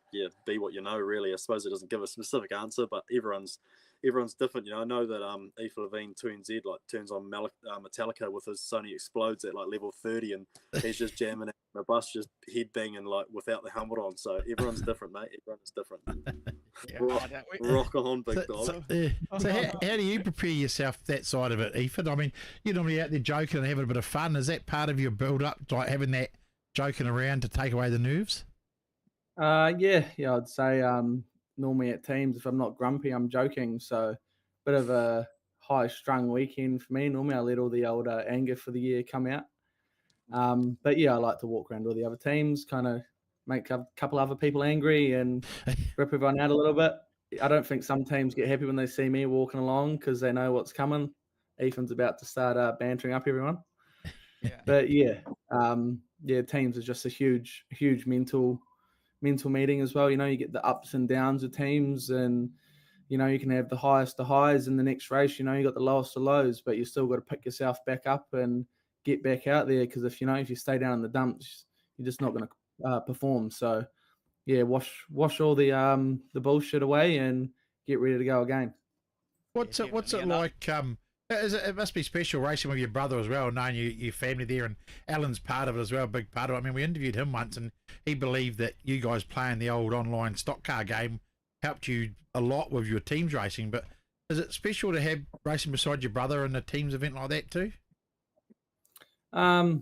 S9: be what really. I suppose it doesn't give a specific answer, but everyone's different. I know that Aoife Levine 2NZ turns on Metallica with his Sony Explodes at level 30, and he's just jamming out the bus, just head banging without the helmet on. So everyone's different, mate. Everyone's different. Rock on, big dog.
S1: So how do you prepare yourself that side of it, Aoife? I mean, you're normally out there joking and having a bit of fun. Is that part of your build up, like having that joking around to take away the nerves?
S8: I'd say normally at teams, if I'm not grumpy, I'm joking. So bit of a high strung weekend for me. Normally I let all the old anger for the year come out. But I like to walk around all the other teams, kind of make a couple other people angry and rip everyone out a little bit. I don't think some teams get happy when they see me walking along because they know what's coming. Ethan's about to start bantering up everyone. Yeah. But teams is just a huge mental meeting as well. You get the ups and downs of teams, and you can have the highest of highs in the next race. You got the lowest of lows, but you still got to pick yourself back up and get back out there, because if you stay down in the dumps, you're just not going to perform. So wash all the bullshit away and get ready to go again.
S1: What's it like? It must be special racing with your brother as well, knowing your family there, and Alan's part of it as well, a big part of it. I mean, we interviewed him once, and he believed that you guys playing the old online stock car game helped you a lot with your teams racing. But is it special to have racing beside your brother in a teams event like that too?
S8: Yeah,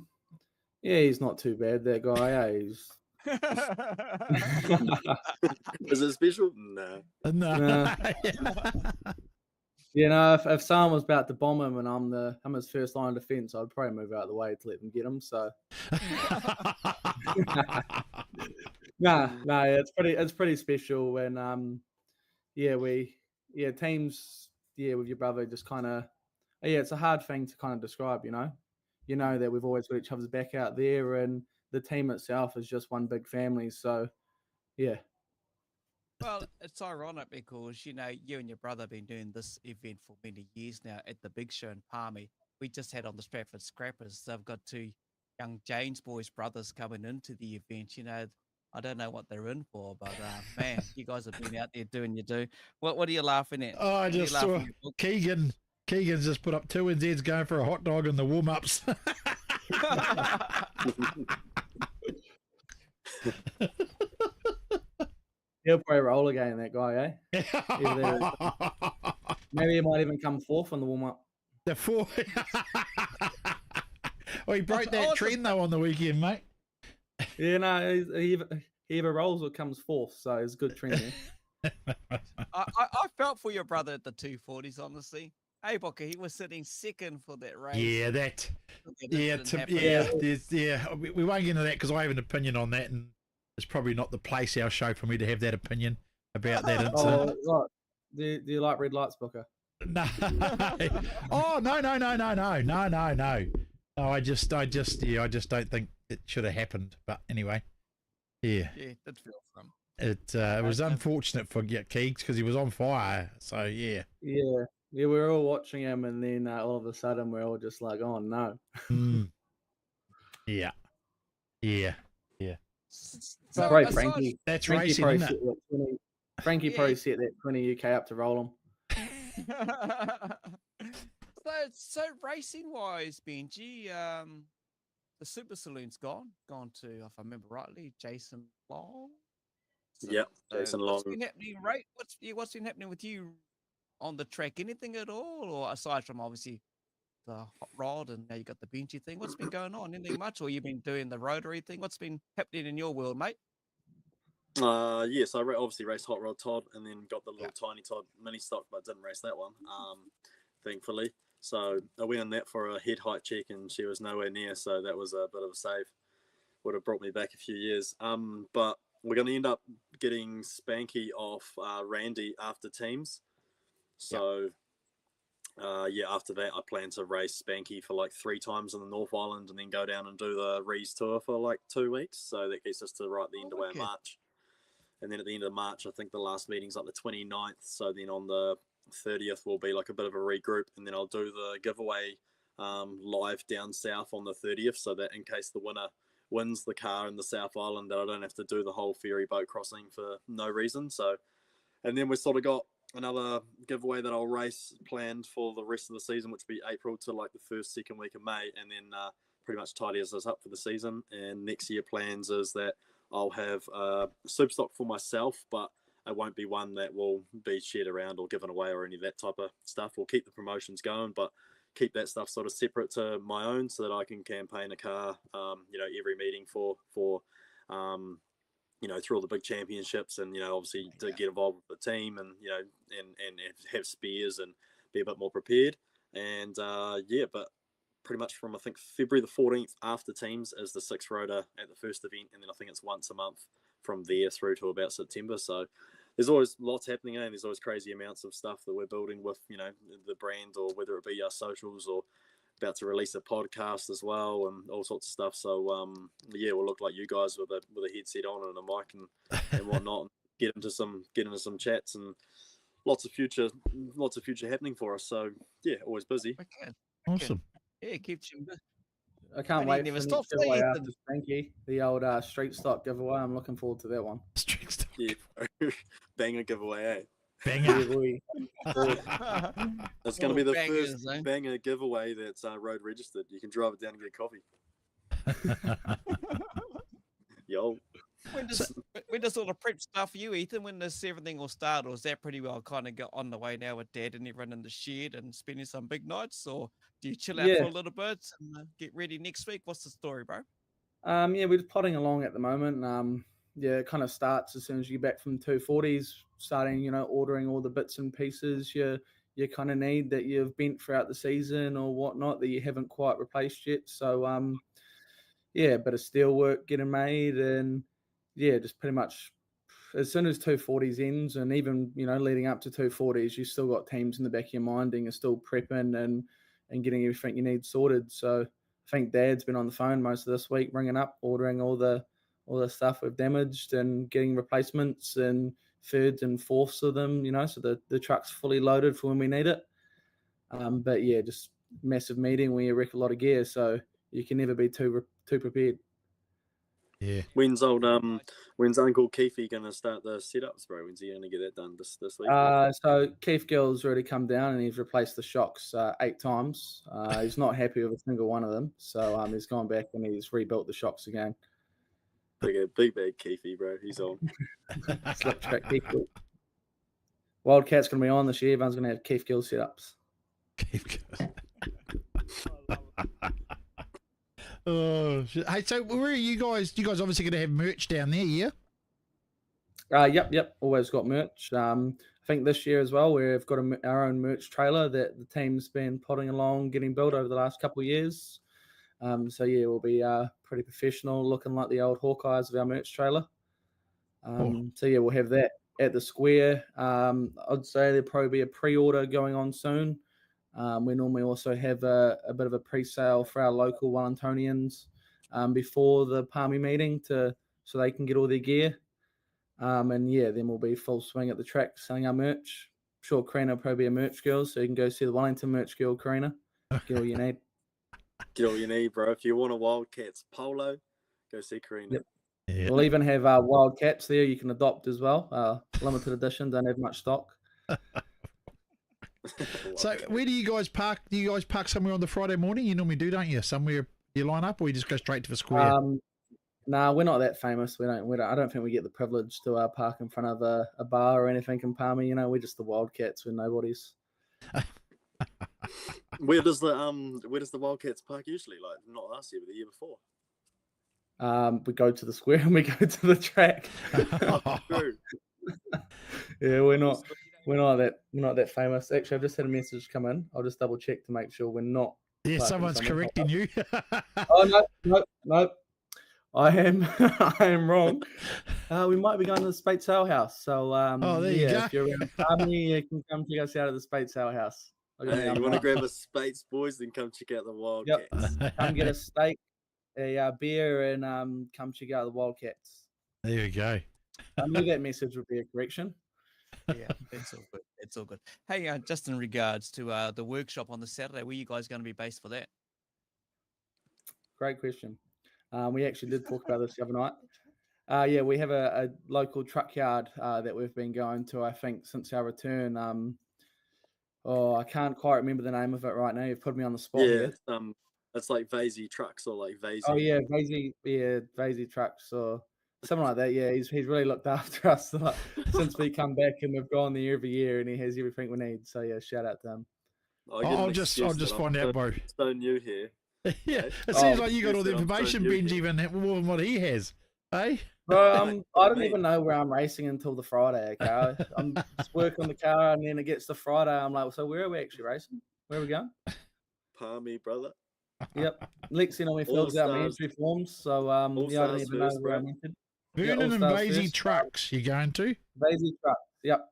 S8: he's not too bad, that guy. He's...
S9: Is it special? No.
S1: No.
S8: You know, if someone was about to bomb him and I'm his first line of defense, I'd probably move out of the way to let them get him. So, no, it's pretty special. And teams, with your brother, just kind of, it's a hard thing to kind of describe. You know that we've always got each other's back out there, and the team itself is just one big family. So, yeah.
S2: Well, it's ironic because, you and your brother have been doing this event for many years now at the big show in Palmy. We just had on the Stratford Scrappers. They've got two young James boys brothers coming into the event. I don't know what they're in for, but man, you guys have been out there doing your do. What are you laughing at?
S1: Oh, I just saw Keegan's just put up 2 Enzeds going for a hot dog in the warm-ups.
S8: He'll probably roll again, that guy, eh? Maybe he might even come fourth on the warm-up.
S1: The fourth. Well, he broke that trend, though, on the weekend, mate.
S8: Yeah, no, he either rolls or comes fourth, so it's a good trend there.
S2: I felt for your brother at the 240s, honestly. Hey, Booker, he was sitting second for that race.
S1: Yeah, we won't get into that because I have an opinion on that, and it's probably not the place, our show, for me to have that opinion about that incident.
S8: Right. Do you like red lights, Booker?
S1: No. Oh, no. No, I just don't think it should have happened. But anyway, yeah.
S2: Yeah, that's feel from.
S1: It was unfortunate for Keegs because he was on fire. So yeah.
S8: Yeah, we were all watching him, and then all of a sudden we're all just like, "Oh no!"
S1: Yeah.
S2: So,
S8: Great, Frankie.
S1: That's
S8: Frankie
S1: racing,
S8: probably
S1: isn't it?
S8: Frankie probably set that 20 UK up to roll him.
S2: So racing wise, Benji, the Super Saloon's gone to, if I remember rightly, Jason Long.
S9: Yep, Jason Long.
S2: What's been happening, right? What's been happening with you on the track? Anything at all, or aside from obviously the hot rod and now you got the Benji thing? What's been going on? Anything much, or you've been doing the rotary thing? What's been happening in your world, mate?
S9: So I obviously raced Hot Rod Todd and then got the little tiny Todd mini stock, but didn't race that one, thankfully. So I went in that for a head height check and she was nowhere near, so that was a bit of a save. Would have brought me back a few years. But we're going to end up getting Spanky off Randy after teams. So after that I plan to race Spanky for like 3 times in the North Island and then go down and do the Rees tour for like 2 weeks. So that gets us to right at the end of March. And then at the end of March, I think the last meeting's like the 29th. So then on the 30th will be like a bit of a regroup. And then I'll do the giveaway live down south on the 30th. So that in case the winner wins the car in the South Island, that I don't have to do the whole ferry boat crossing for no reason. So, and then we've sort of got another giveaway that I'll race planned for the rest of the season, which will be April to like the first, second week of May. And then pretty much tidies us up for the season. And next year plans is that I'll have Superstock for myself, but it won't be one that will be shared around or given away or any of that type of stuff. We'll keep the promotions going, but keep that stuff sort of separate to my own so that I can campaign a car, every meeting for through all the big championships and, obviously to get involved with the team and, and have spares and be a bit more prepared. And but pretty much from, I think, February the 14th after teams is the 6th rotor at the first event. And then I think it's once a month from there through to about September. So there's always lots happening, and there's always crazy amounts of stuff that we're building with, the brand, or whether it be our socials or about to release a podcast as well and all sorts of stuff. So, we'll look like you guys with a headset on and a mic and whatnot, and get into some chats and lots of future happening for us. So yeah, always busy.
S2: Okay.
S1: Awesome.
S2: Yeah, keeps you.
S8: I can't wait for the next giveaway after Spanky, the old street stock giveaway. I'm looking forward to that one.
S1: Street stock.
S9: Yeah, banger giveaway, eh?
S1: Banger.
S9: It's going to be the first banger giveaway that's road registered. You can drive it down and get a coffee. Yo.
S2: When When does all the prep start for you, Ethan? When does everything all start, or is that pretty well kind of on the way now with Dad and everyone in the shed and spending some big nights, or do you chill out for
S8: Yeah.
S2: a little bit and get ready next week? What's the story, bro?
S8: Yeah, we're just plodding along at the moment. Yeah, it kind of starts as soon as you get back from 240s, starting, ordering all the bits and pieces you kind of need that you've bent throughout the season or whatnot that you haven't quite replaced yet. So, yeah, a bit of steel work getting made, and yeah, just pretty much as soon as 240s ends, and even leading up to 240s, you still got teams in the back of your mind, and you're still prepping and getting everything you need sorted. So I think Dad's been on the phone most of this week, ringing up, ordering all the stuff we've damaged, and getting replacements and thirds and fourths of them. So the truck's fully loaded for when we need it. But yeah, just massive meeting where you wreck a lot of gear, so you can never be too prepared.
S1: Yeah.
S9: When's Uncle Keithy gonna start the setups, bro? When's he gonna get that done this week?
S8: So Keith Gill's already come down and he's replaced the shocks 8 times. He's not happy with a single one of them, so he's gone back and he's rebuilt the shocks again.
S9: Big bad Keithy, bro. He's on.
S8: Slip track Keith Gill. Wildcats gonna be on this year. Everyone's gonna have Keith Gill setups.
S1: Oh, shit. Hey, so where are you guys? You guys obviously going to have merch down there, yeah?
S8: Yep. Always got merch. I think this year as well, we've got our own merch trailer that the team's been plodding along, getting built over the last couple of years. So yeah, we'll be pretty professional, looking like the old Hawkeyes of our merch trailer. So yeah, we'll have that at the square. I'd say there'll probably be a pre-order going on soon. We normally also have a bit of a pre-sale for our local Wellingtonians before the Palmy meeting so they can get all their gear. And yeah, then we'll be full swing at the track selling our merch. I'm sure Karina will probably be a merch girl, so you can go see the Wellington merch girl, Karina. Get all you need.
S9: Get all you need, bro. If you want a Wildcats polo, go see Karina.
S8: Yep.
S1: Yeah.
S8: We'll even have Wildcats there you can adopt as well. Limited edition, don't have much stock.
S1: So where do you guys park? Do you guys park somewhere on the Friday morning? You normally do, don't you? Somewhere you line up, or you just go straight to the square?
S8: Nah, we're not that famous. We don't. I don't think we get the privilege to park in front of a bar or anything in Palmy. We're just the Wildcats. We're nobodies.
S9: Where does the Wildcats park usually? Like not last year, but the year before.
S8: We go to the square and we go to the track.
S9: True.
S8: Yeah, we're not that famous. Actually, I've just had a message come in. I'll just double check to make sure we're not.
S1: Yeah, someone's correcting you.
S8: Oh no. I am wrong. We might be going to the Spate Sale House. So
S1: there you go.
S8: if you're around Palmy, you can come check us out at the Spate Sale House.
S9: Hey, you want to grab a Spates, boys, then come check out the Wildcats.
S8: Yep. Come get a steak, a beer, and come check out the Wildcats.
S1: There you go.
S8: I knew that message would be a correction.
S2: Yeah, it's all good. It's all good. Hey, just in regards to the workshop on the Saturday, where you guys going to be based for that?
S8: Great question. We actually did talk about this the other night. Yeah, we have a local truck yard that we've been going to, I think, since our return. I can't quite remember the name of it right now. You've put me on the spot.
S9: Yeah, it's like Vasey Trucks or like Vasey.
S8: Oh yeah, Vasey Trucks or something like that. Yeah, he's really looked after us since we come back, and we've gone there every year, and he has everything we need. So yeah, shout out to him.
S1: I'll just find out, bro.
S9: So new here.
S1: Yeah, it seems like you got all the information, Benji, even more than what he has. Hey?
S8: I don't even know where I'm racing until the Friday, okay? I'm just working on the car, and then it gets to Friday. I'm like, so where are we actually racing? Where are we going?
S9: Palmy, brother.
S8: Yep. Lexi normally fills out my entry forms, so I don't even know where I'm entered.
S1: Vernon and Vasey Trucks, you're going to?
S8: Vasey Trucks, yep.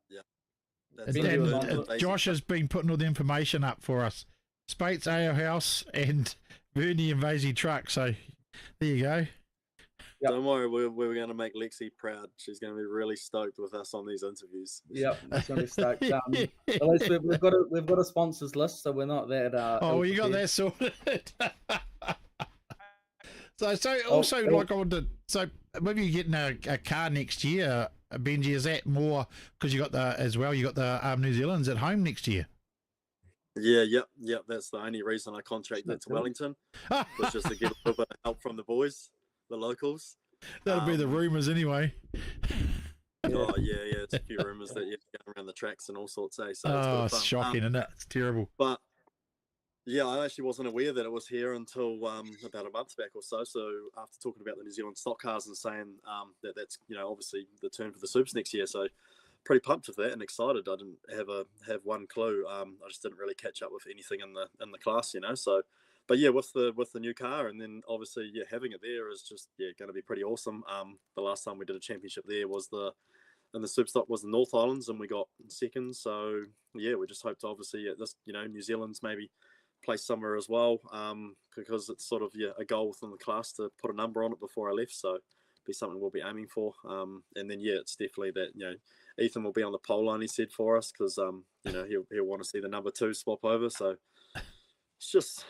S1: And Josh has been putting all the information up for us. Spates Ale House and Vernie and Vasey Trucks. So there you go.
S9: Yep. Don't worry, we're going to make Lexi proud. She's going to be really stoked with us on these interviews.
S8: Yep, she's going to be stoked. At least we've got a sponsors list, so we're not that.
S1: You got that sorted. So also, like I wanted. So maybe you're getting a car next year, Benji. Is that more because you got the New Zealand's at home next year?
S9: Yeah, yep. That's the only reason I contracted to Wellington, was just to get a little bit of help from the boys, the locals.
S1: That'll be the rumours anyway.
S9: Oh yeah, it's a few rumours that you're going around the tracks and all sorts. So it's a bit of
S1: It's
S9: fun.
S1: shocking, isn't it? It's terrible.
S9: But yeah, I actually wasn't aware that it was here until about a month back or so. So after talking about the New Zealand stock cars and saying that's obviously the turn for the Supers next year, so pretty pumped with that and excited. I didn't have one clue. I just didn't really catch up with anything in the class, So, but yeah, with the new car and then obviously having it there is just going to be pretty awesome. The last time we did a championship there was and the Superstock was the North Islands and we got second. So yeah, we just hope to obviously this New Zealand's maybe place somewhere as well, because it's sort of a goal within the class to put a number on it before I left. So be something we'll be aiming for. And then it's definitely that Ethan will be on the pole line, he said, for us, because he'll want to see the number 2 swap over. So it's just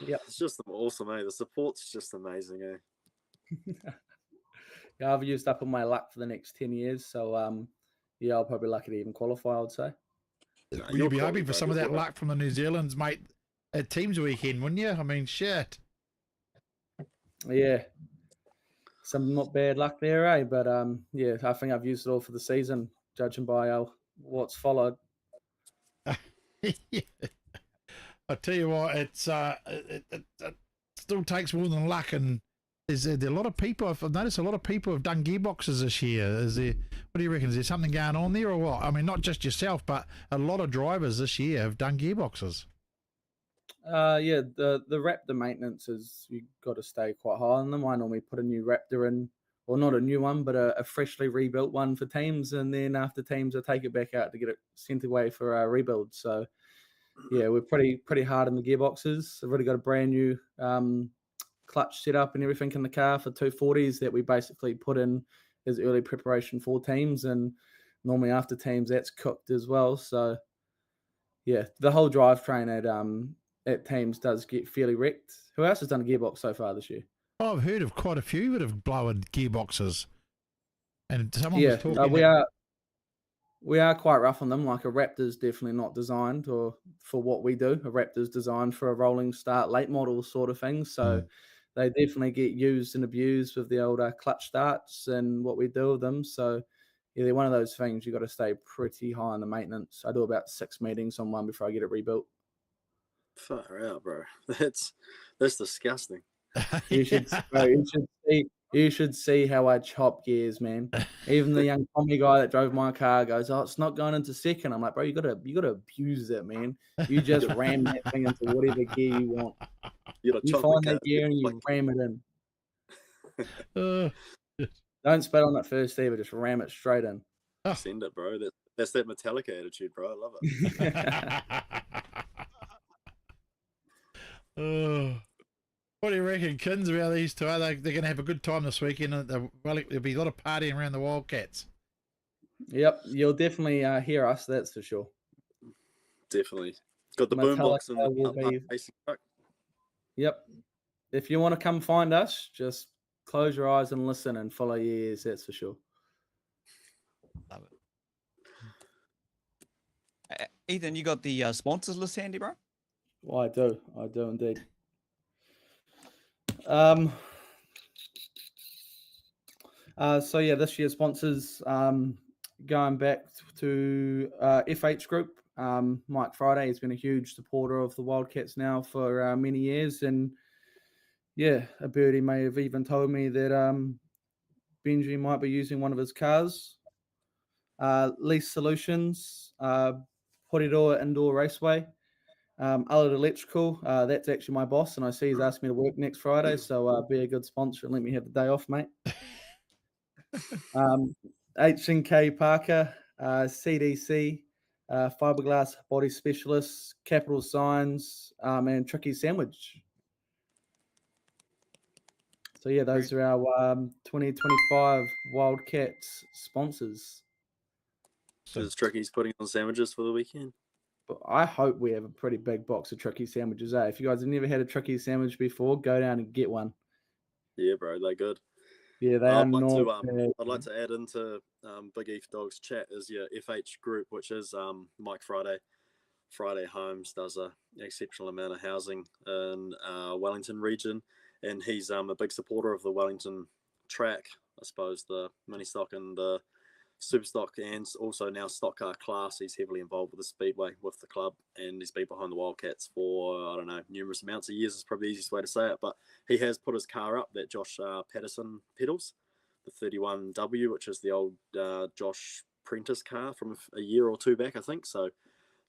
S9: awesome, The support's just amazing,
S8: Yeah, I've used up all my luck for the next 10 years, so I'll probably lucky to even qualify, I would say.
S1: You'd be hoping for some of that luck from the New Zealand's, mate, at Teams Weekend, wouldn't you? I mean, shit.
S8: Yeah. Some not bad luck there, But I think I've used it all for the season, judging by what's followed.
S1: Yeah. I tell you what, it's it still takes more than luck, and there a lot of people. I've noticed a lot of people have done gearboxes this year. Is there? What do you reckon? Is there something going on there, or what? I mean, not just yourself, but a lot of drivers this year have done gearboxes.
S8: The Raptor maintenance is, you've got to stay quite high on them. I normally put a new Raptor in, or not a new one, but a freshly rebuilt one for teams, and then after teams I take it back out to get it sent away for a rebuild. So yeah, we're pretty hard on the gearboxes. I've already got a brand new clutch set up and everything in the car for 240s that we basically put in as early preparation for teams, and normally after teams that's cooked as well. So yeah, the whole drivetrain at teams does get fairly wrecked. Who else has done a gearbox so far this year?
S1: Oh, I've heard of quite a few that have blown gearboxes, and someone was talking.
S8: We are quite rough on them. Like a Raptor's definitely not designed or for what we do. A Raptor's designed for a rolling start late model sort of thing. So they definitely get used and abused with the older clutch starts and what we do with them. So yeah, they're one of those things you got to stay pretty high on the maintenance. I do about 6 meetings on one before I get it rebuilt.
S9: Far out, bro. That's disgusting.
S8: You should see how I chop gears, man. Even the young Tommy guy that drove my car goes, "Oh, it's not going into second." I'm like, "Bro, you gotta abuse it, man. You just ram that thing into whatever gear you want. You find that gear and you ram it in. Don't spit on it first, Steve. Just ram it straight in.
S9: Send it, bro. That's that Metallica attitude, bro. I love it."
S1: What do you reckon, Kinser, about these two? They're going to have a good time this weekend. There'll be a lot of partying around the Wildcats.
S8: Yep, you'll definitely hear us, that's for sure.
S9: Definitely. Got the boombox and the racing truck.
S8: Yep. If you want to come find us, just close your eyes and listen and follow your ears, that's for sure.
S2: Love it. Ethan, you got the sponsors list handy, bro?
S8: Well, I do indeed. So yeah, this year's sponsors, going back to FH Group. Mike Friday has been a huge supporter of the Wildcats now for many years, and yeah, a birdie may have even told me that Benji might be using one of his cars. Lease Solutions, Porirua Indoor Raceway. Allard Electrical, that's actually my boss, and I see he's asked me to work next Friday, so be a good sponsor and let me have the day off, mate. H&K Parker, CDC, Fiberglass Body Specialists, Capital Signs, and Tricky Sandwich. So yeah, those are our 2025 Wildcats sponsors.
S9: So Tricky's putting on sandwiches for the weekend?
S8: But I hope we have a pretty big box of Tricky sandwiches. If you guys have never had a Tricky sandwich before, go down and get one.
S9: Yeah, bro, they're good.
S8: Yeah, they are.
S9: I'd like to add into Big Eve Dog's chat is your FH group, which is Mike Friday. Friday Homes does an exceptional amount of housing in Wellington region, and he's a big supporter of the Wellington track I suppose, the mini stock and the Superstock, and also now stock car class. He's heavily involved with the Speedway with the club, and he's been behind the Wildcats for, I don't know, numerous amounts of years is probably the easiest way to say it. But he has put his car up that Josh Patterson pedals, the 31W, which is the old Josh Prentice car from a year or two back, I think. So,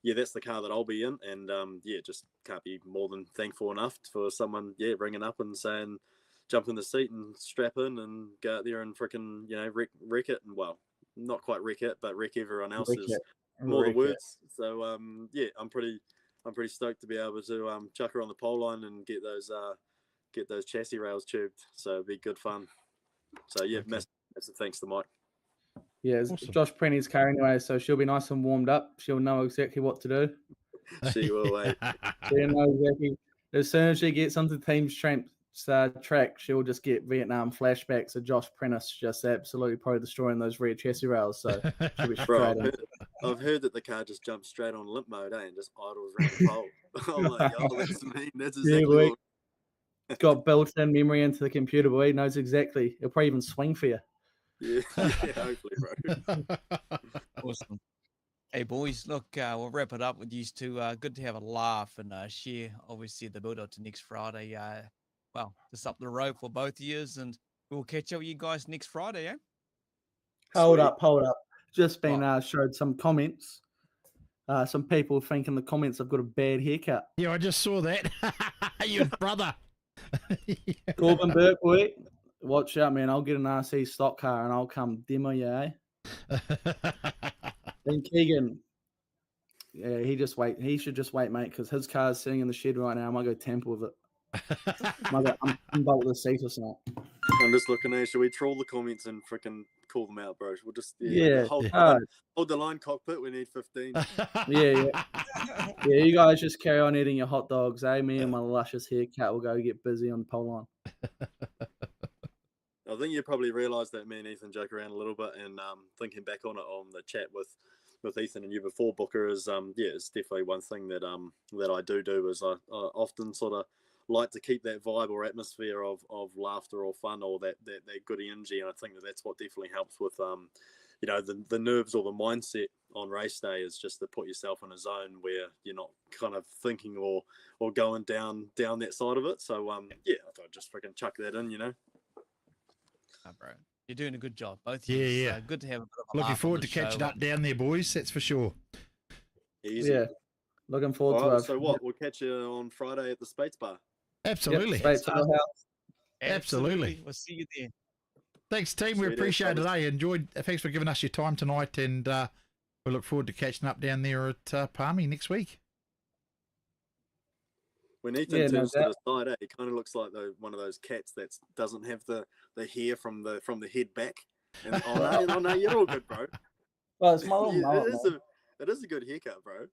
S9: yeah, that's the car that I'll be in. And, yeah, just can't be more than thankful enough for someone, yeah, ringing up and saying, jump in the seat and strap in and go out there and freaking, you know, wreck it. And, well, not quite wreck it, but wreck everyone else's more the words. So yeah, I'm pretty stoked to be able to chuck her on the pole line and get those chassis rails tubed. So it'll be good fun. So yeah, massive thanks to Mike.
S8: Yeah, it's Josh Prenny's car anyway, so she'll be nice and warmed up. She'll know exactly what to do.
S9: She will, eh?
S8: She'll know exactly. As soon as she gets onto the team's track, she'll just get Vietnam flashbacks of Josh Prentice just absolutely probably destroying those rear chassis rails. So she'll be straight in.
S9: I've heard that the car just jumps straight on limp mode, and just idles around the pole. I'm like, oh, that's mean. That's exactly what.
S8: It's got built-in memory into the computer, boy. He knows exactly. He'll probably even swing for you.
S9: Yeah, hopefully, bro.
S2: Awesome. Hey, boys, look, we'll wrap it up with these two. Good to have a laugh and share, obviously, the build-up to next Friday. Well, just up the road for both years, and we'll catch up with you guys next Friday, eh?
S8: Hold up. Just been showed some comments. Some people think in the comments I've got a bad haircut.
S1: Yeah, I just saw that. Your brother.
S8: Corbin Burke, boy. Watch out, man. I'll get an RC stock car and I'll come demo you, eh? Then Keegan. Yeah, he should just wait, mate, because his car's sitting in the shed right now. I might go tamper with it. I might unbolt the seat or something.
S9: I'm just looking at, should we troll the comments and freaking call them out, bro? We'll just hold the line, Kokpit. We need 15.
S8: Yeah. You guys just carry on eating your hot dogs, eh? Me and my luscious haircut will go get busy on the pole line.
S9: I think you probably realised that me and Ethan joke around a little bit, and thinking back on it on the chat with Ethan and you before, Booker, is it's definitely one thing that I do is I often sort of like to keep that vibe or atmosphere of laughter or fun or that good energy, and I think that's what definitely helps with the nerves or the mindset on race day, is just to put yourself in a zone where you're not kind of thinking or going down that side of it. So I thought I'd just freaking chuck that in,
S2: Bro, you're doing a good job, both.
S1: Yeah.
S2: Good to have a bit of a
S1: Looking
S2: laugh
S1: forward
S2: on
S1: to
S2: the
S1: catching
S2: show.
S1: up down there, boys. That's for sure.
S9: Easy.
S8: Yeah, looking forward to it.
S9: So what? We'll catch you on Friday at the Spates Bar.
S1: Absolutely.
S8: Yep, straight to the house.
S1: Absolutely.
S2: We'll see you there.
S1: Thanks, team. We appreciate it. Enjoyed. Thanks for giving us your time tonight, and we look forward to catching up down there at Palmy next week.
S9: When Ethan turns to the side, it kind of looks like one of those cats that doesn't have the hair from the head back. And, oh no, you're all good, bro.
S8: Well, it's my little mullet,
S9: it is a good haircut, bro.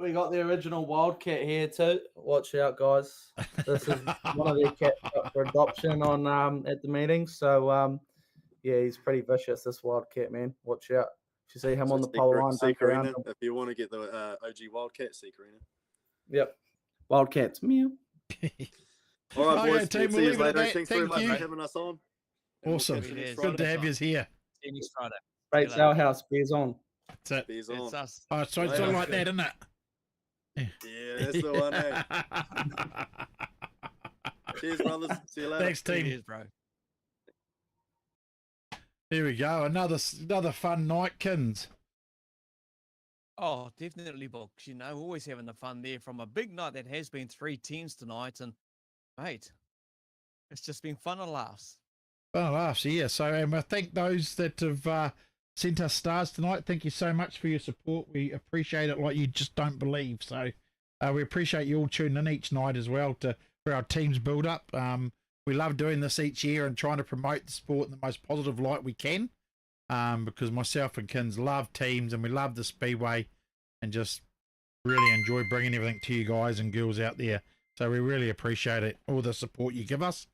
S8: We got the original Wildcat here too. Watch out, guys. This is one of their cats up for adoption on at the meeting. So he's pretty vicious, this Wildcat, man. Watch out. If you see him on the pole line,
S9: if you want to get the OG Wildcat, Seekerina.
S8: Yep. Wildcats. Meow.
S9: All right, boys.
S1: Team,
S9: see you later.
S1: Thank
S9: Thanks very much for having us on.
S1: Awesome. Good to have you here.
S2: See you next Friday.
S8: Great our house. Beers on.
S1: That's it.
S9: Beers on.
S2: It's us.
S1: Oh, so it's like that, isn't it?
S9: Yeah, that's the one, eh? Cheers, brothers. See you later.
S1: Thanks, team.
S2: Cheers, bro.
S1: Here we go. Another fun night, Kins.
S2: Oh, definitely, Books. Always having the fun there from a big night that has been 3 teams tonight. And, mate, it's just been fun and laughs.
S1: Fun and laughs, yeah. So, and I thank those that have sent us stars tonight. Thank you so much for your support. We appreciate it like you just don't believe. So, we appreciate you all tuning in each night as well for our team's build up. We love doing this each year and trying to promote the sport in the most positive light we can. Because myself and Kins love teams and we love the Speedway and just really enjoy bringing everything to you guys and girls out there. So we really appreciate it, all the support you give us.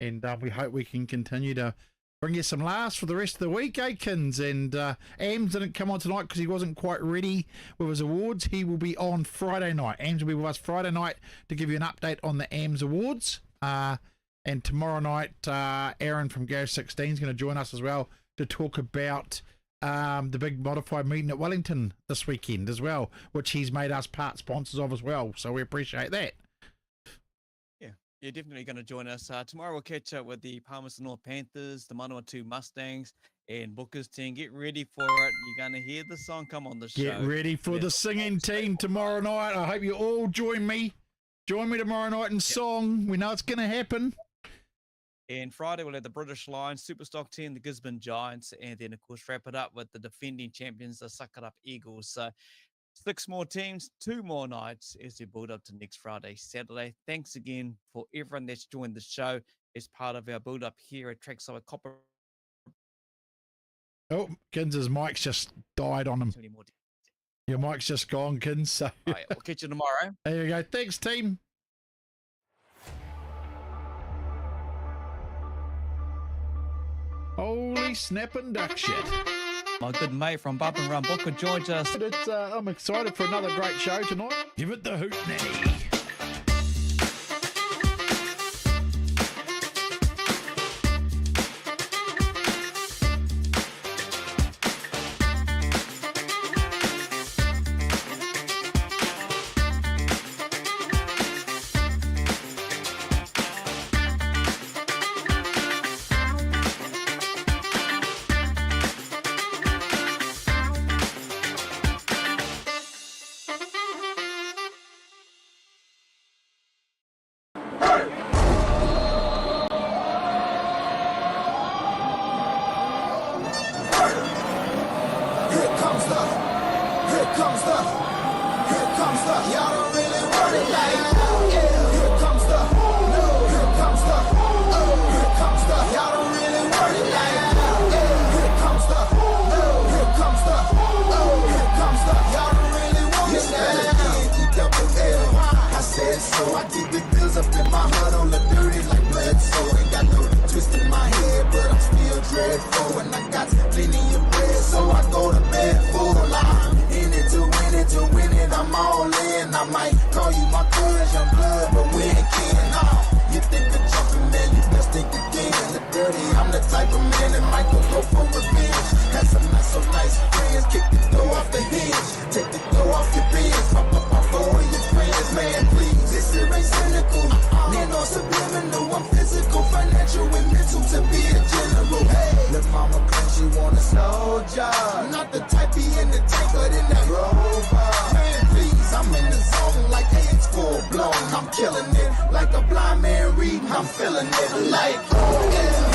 S1: And we hope we can continue to bring you some laughs for the rest of the week, eh, Kins? And Ams didn't come on tonight because he wasn't quite ready with his awards. He will be on Friday night. Ams will be with us Friday night to give you an update on the Ams Awards. And tomorrow night, Aaron from GARAGE16 is going to join us as well to talk about the big modified meeting at Wellington this weekend as well, which he's made us part sponsors of as well. So we appreciate that.
S2: You're definitely going to join us. Tomorrow we'll catch up with the Palmerston North Panthers, the Manawatu Mustangs, and Booker's team. Get ready for it. You're going to hear the song come on the show.
S1: Get ready for the singing team tomorrow night. I hope you all join me. Join me tomorrow night in song. We know it's going to happen.
S2: And Friday we'll have the British Lions, Superstock team, the Gisborne Giants, and then of course wrap it up with the defending champions, the Suck It Up Eagles. So 6 more teams, 2 more nights as we build up to next Friday, Saturday. Thanks again for everyone that's joined the show as part of our build up here at Trackside with Copper.
S1: Oh, Kinser's mic's just died on him. Your mic's just gone, Kins. So
S2: All right, we'll catch you tomorrow.
S1: There you go. Thanks, team. Holy snapping duck shit.
S2: My good mate from Bub and Run Booker joins us.
S1: I'm excited for another great show tonight. Give it the hoot nanny.
S10: I'm killing it like a blind man reading. I'm feeling it like, oh yeah.